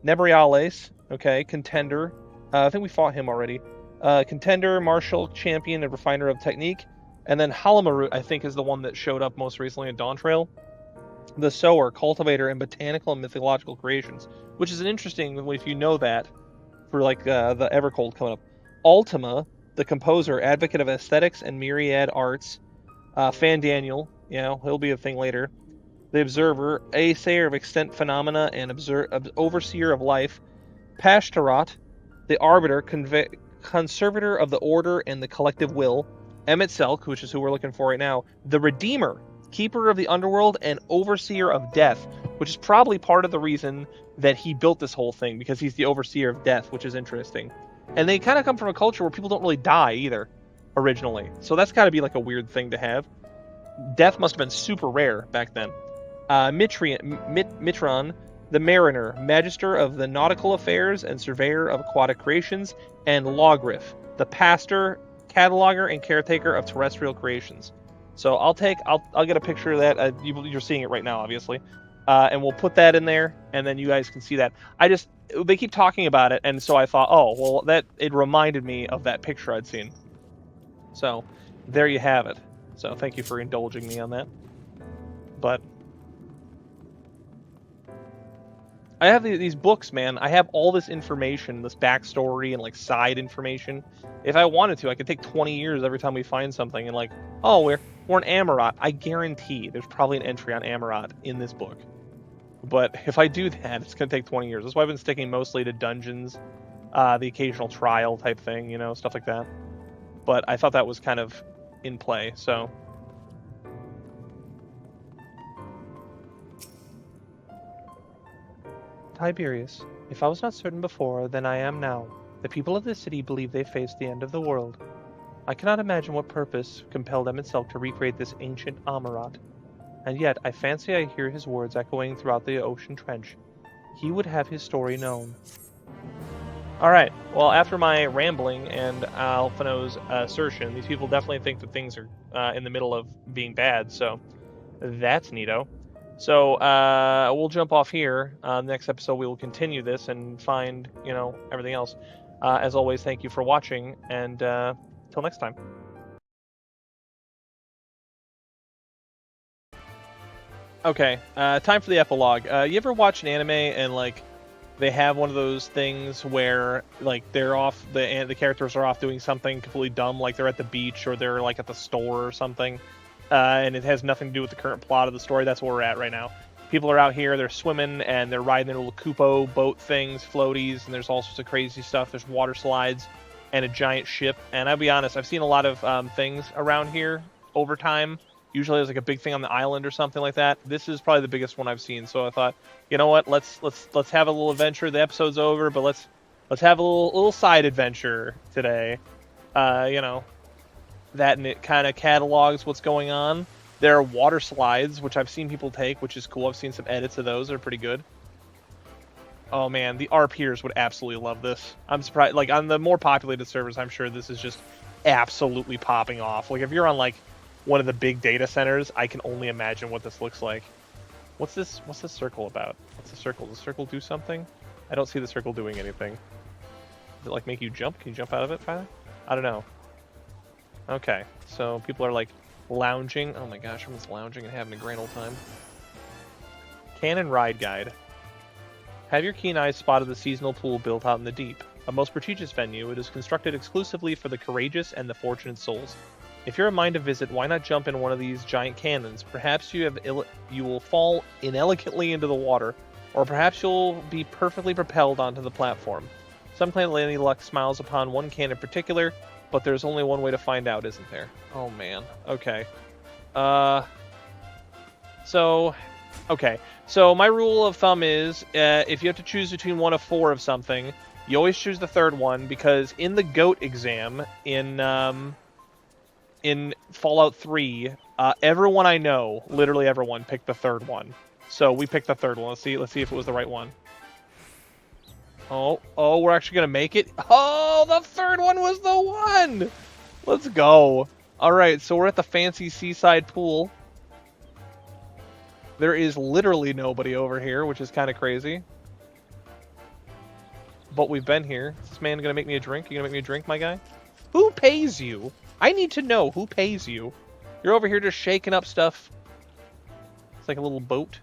Nebriales, okay, contender. I think we fought him already. Contender, martial, champion, and refiner of technique. And then Halamarut, I think, is the one that showed up most recently in Dawntrail. The sower, cultivator, and botanical and mythological creations, which is an interesting, if you know that, for like the Evercold coming up. Ultima, the composer, advocate of aesthetics and myriad arts. Fan Daniel, he'll be a thing later. The observer, assayer of extant phenomena and overseer of life. Pashtarat, the arbiter, conservator of the order and the collective will. Emetselk, which is who we're looking for right now. The Redeemer, keeper of the underworld and overseer of death, which is probably part of the reason that he built this whole thing, because he's the overseer of death, which is interesting. And they kind of come from a culture where people don't really die either, originally. So that's got to be like a weird thing to have. Death must have been super rare back then. Mitron, the mariner, magister of the nautical affairs and surveyor of aquatic creations. And Logriff, the pastor, cataloger, and caretaker of terrestrial creations. So I'll get a picture of that. You're seeing it right now, obviously. And we'll put that in there, and then you guys can see that. They keep talking about it, and so I thought, oh, well, it reminded me of that picture I'd seen. So there you have it. So thank you for indulging me on that. But I have these books, man. I have all this information, this backstory and like side information. If I wanted to, I could take 20 years every time we find something and like, oh, we're in Amarat. I guarantee there's probably an entry on Amarat in this book. But if I do that, it's going to take 20 years. That's why I've been sticking mostly to dungeons, the occasional trial type thing, stuff like that. But I thought that was kind of in play, so... Tiberius, if I was not certain before, then I am now. The people of this city believe they face the end of the world. I cannot imagine what purpose compelled Emetselk to recreate this ancient Amarat. And yet, I fancy I hear his words echoing throughout the ocean trench. He would have his story known. Alright, well, after my rambling and Alphino's assertion, these people definitely think that things are in the middle of being bad, so that's neato. So, we'll jump off here. Next episode, we will continue this and find, everything else. As always, thank you for watching, and till next time. Okay, time for the epilogue. You ever watch an anime and, like, they have one of those things where, like, they're off, the characters are off doing something completely dumb, like they're at the beach or they're, like, at the store or something, and it has nothing to do with the current plot of the story? That's where we're at right now. People are out here, they're swimming, and they're riding their little Kupo boat things, floaties, and there's all sorts of crazy stuff. There's water slides and a giant ship, and I'll be honest, I've seen a lot of things around here over time. Usually there's like a big thing on the island or something like that. This is probably the biggest one I've seen. So I thought, you know what? Let's have a little adventure. The episode's over, but let's have a little side adventure today. That, and it kind of catalogs what's going on. There are water slides, which I've seen people take, which is cool. I've seen some edits of those. They're pretty good. Oh man, the RPers would absolutely love this. I'm surprised. Like on the more populated servers, I'm sure this is just absolutely popping off. Like if you're on like one of the big data centers, I can only imagine what this looks like. What's this circle about? What's the circle? Does the circle do something? I don't see the circle doing anything. Does it, like, make you jump? Can you jump out of it, finally? I don't know. Okay, so people are, like, lounging. Oh my gosh, everyone's lounging and having a grand old time. Cannon Ride Guide. Have your keen eyes spotted the seasonal pool built out in the deep? A most prestigious venue, it is constructed exclusively for the courageous and the fortunate souls. If you're a mind to visit, why not jump in one of these giant cannons? Perhaps you will fall inelegantly into the water, or perhaps you'll be perfectly propelled onto the platform. Some claim that Lady Luck smiles upon one can in particular, but there's only one way to find out, isn't there? Oh man. Okay. So my rule of thumb is, if you have to choose between one of 4 of something, you always choose the third one, because in the GOAT exam in Fallout 3, everyone I know, literally everyone, picked the third one. So we picked the third one. Let's see if it was the right one. Oh, we're actually gonna make it. Oh, the third one was the one. Let's go. All right, so we're at the fancy seaside pool. There is literally nobody over here, which is kind of crazy. But we've been here. Is this man gonna make me a drink? You gonna make me a drink, my guy? Who pays you? I need to know who pays you. You're over here just shaking up stuff. It's like a little boat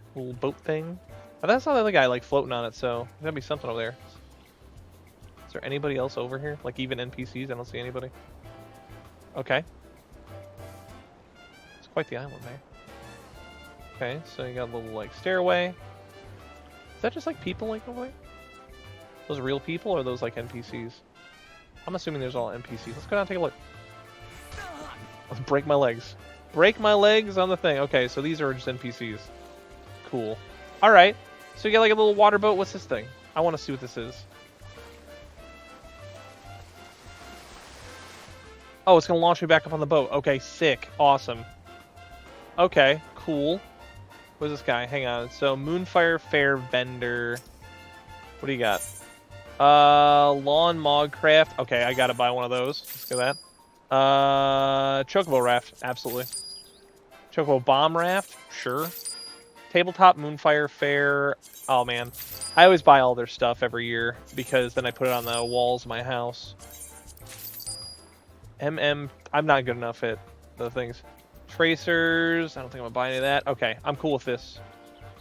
thing. Oh, that's not the other guy like floating on it, so there's gotta be something over there. Is there anybody else over here? Like even NPCs? I don't see anybody. Okay. It's quite the island there. Okay, so you got a little like stairway. Is that just like people like over there? Those real people or are those like NPCs? I'm assuming there's all NPCs. Let's go down and take a look. Let's break my legs. Break my legs on the thing. Okay, so these are just NPCs. Cool. Alright. So you got like a little water boat. What's this thing? I want to see what this is. Oh, it's going to launch me back up on the boat. Okay, sick. Awesome. Okay, cool. Where's this guy? Hang on. So, Moonfire Fair Vendor. What do you got? Lawn Mogcraft. Okay, I gotta buy one of those. Let's get that. Chocobo Raft. Absolutely. Chocobo Bomb Raft. Sure. Tabletop Moonfire Fair. Oh, man. I always buy all their stuff every year because then I put it on the walls of my house. I'm not good enough at the things. Tracers. I don't think I'm gonna buy any of that. Okay, I'm cool with this.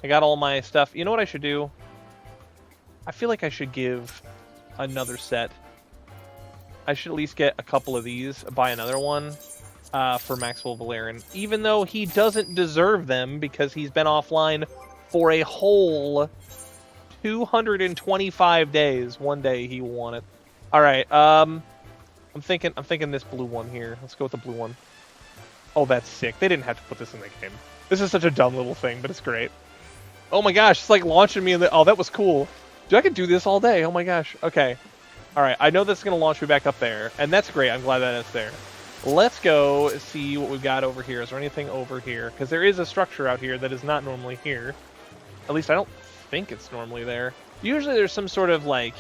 I got all my stuff. You know what I should do? I feel like I should give another set. I should at least get a couple of these, buy another one for Maxwell Valerian. Even though he doesn't deserve them because he's been offline for a whole 225 days. One day he will want it. Alright, I'm thinking this blue one here. Let's go with the blue one. Oh, that's sick. They didn't have to put this in the game. This is such a dumb little thing, but it's great. Oh my gosh, it's like launching me in the... Oh, that was cool. Dude, I could do this all day. Oh my gosh. Okay. Alright, I know that's going to launch me back up there. And that's great. I'm glad that it's there. Let's go see what we've got over here. Is there anything over here? Because there is a structure out here that is not normally here. At least I don't think it's normally there. Usually there's some sort of, like,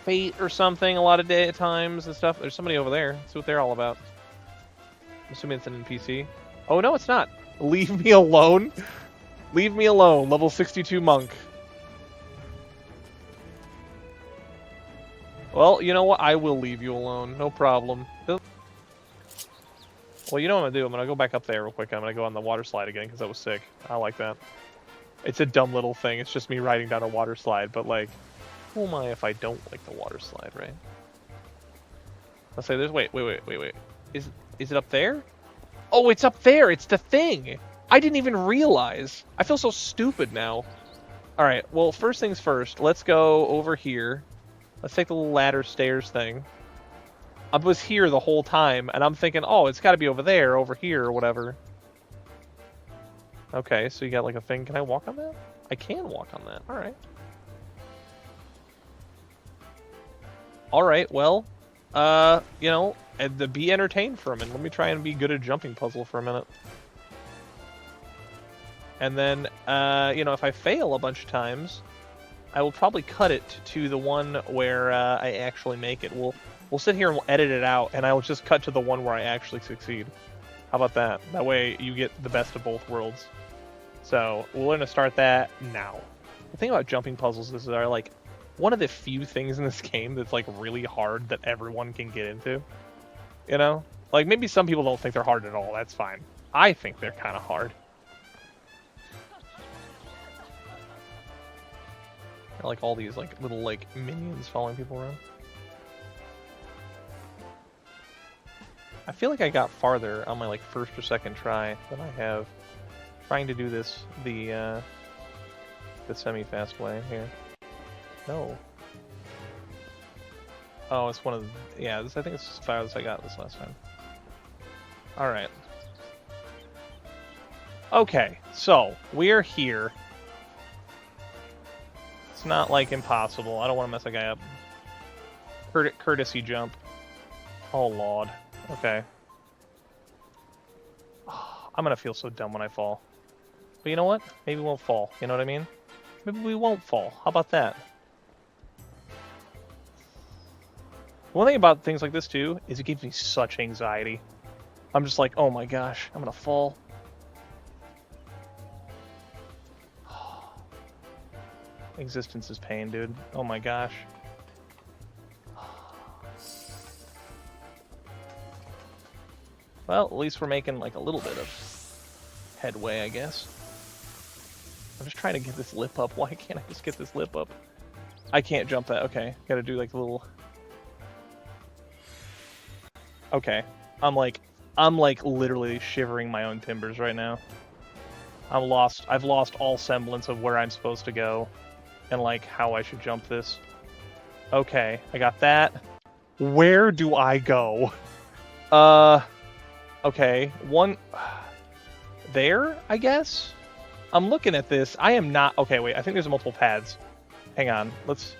fate or something a lot of times and stuff. There's somebody over there. Let's see what they're all about. I'm assuming it's an NPC. Oh, no, it's not. Leave me alone. Leave me alone. Level 62 monk. Well, you know what? I will leave you alone. No problem. Well, you know what I'm going to do? I'm going to go back up there real quick. I'm going to go on the water slide again because that was sick. I like that. It's a dumb little thing. It's just me riding down a water slide. But, like, who am I if I don't like the water slide, right? Let's say there's... Wait. Is it up there? Oh, it's up there! It's the thing! I didn't even realize! I feel so stupid now. Alright, well, first things first. Let's go over here. Let's take the little ladder stairs thing. I was here the whole time, and I'm thinking, oh, it's got to be over there, over here, or whatever. Okay, so you got like a thing. Can I walk on that? I can walk on that. Alright. Alright, well, you know, be entertained for a minute. Let me try and be good at jumping puzzle for a minute. And then, you know, if I fail a bunch of times, I will probably cut it to the one where I actually make it. We'll sit here and we'll edit it out, and I will just cut to the one where I actually succeed. How about that? That way you get the best of both worlds. So we're going to start that now. The thing about jumping puzzles is they're like one of the few things in this game that's like really hard that everyone can get into. You know? Like maybe some people don't think they're hard at all, that's fine. I think they're kind of hard. I like all these like little like minions following people around. I feel like I got farther on my like first or second try than I have trying to do this the semi-fast way here. No. Oh, it's one of the, yeah, I think it's as far as I got this last time. Alright. Okay, so we're here. It's not like impossible. I don't want to mess a guy up. Courtesy jump. Oh lord. Okay. Oh, I'm gonna feel so dumb when I fall. But you know what? Maybe we won't fall. You know what I mean? Maybe we won't fall. How about that? One thing about things like this too is it gives me such anxiety. I'm just like, oh my gosh, I'm gonna fall. Existence is pain, dude. Oh my gosh. Well, at least we're making like a little bit of headway, I guess. I'm just trying to get this lip up. Why can't I just get this lip up? I can't jump that. Okay, gotta do like a little... Okay, I'm like literally shivering my own timbers right now. I've lost all semblance of where I'm supposed to go and like how I should jump this. Okay, I got that. Where do I go? Okay, one there, I guess? I'm looking at this. I am not... Okay, wait, I think there's multiple paths. Hang on, let's...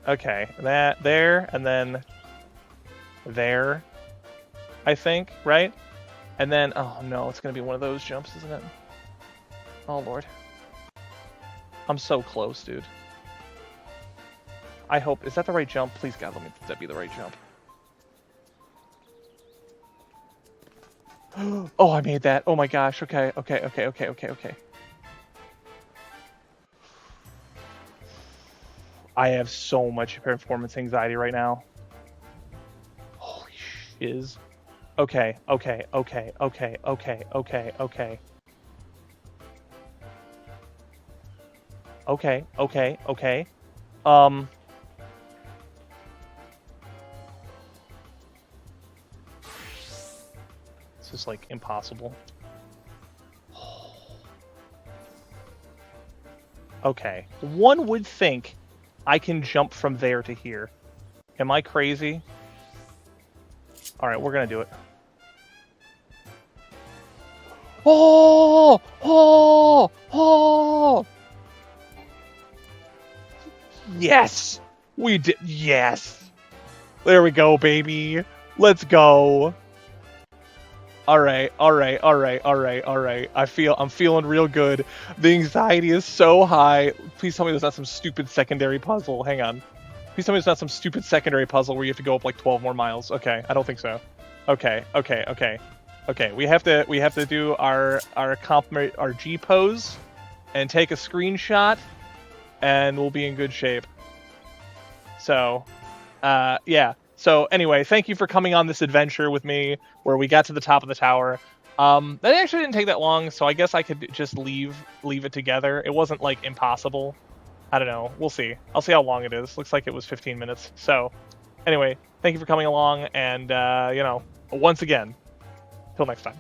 Okay, that, there, and then... There, I think, right? And then, oh no, it's gonna be one of those jumps, isn't it? Oh lord. I'm so close, dude. I hope, is that the right jump? Please God, let me that be the right jump. Oh, I made that. Oh my gosh, okay. I have so much performance anxiety right now. Holy shiz. Okay. This is like impossible. Okay. One would think I can jump from there to here. Am I crazy? Alright, we're gonna do it. Oh! Oh! Oh! Yes! We did. Yes! There we go, baby. Let's go. Alright. I'm feeling real good. The anxiety is so high. Please tell me there's not some stupid secondary puzzle. Hang on. Please tell me there's not some stupid secondary puzzle where you have to go up like 12 more miles. Okay, I don't think so. Okay. We have to do our G pose and take a screenshot, and we'll be in good shape. So, yeah. So anyway, thank you for coming on this adventure with me, where we got to the top of the tower. That actually didn't take that long, so I guess I could just leave it together. It wasn't like impossible. I don't know. We'll see. I'll see how long it is. Looks like it was 15 minutes. So, anyway, thank you for coming along, and, you know, once again, till next time.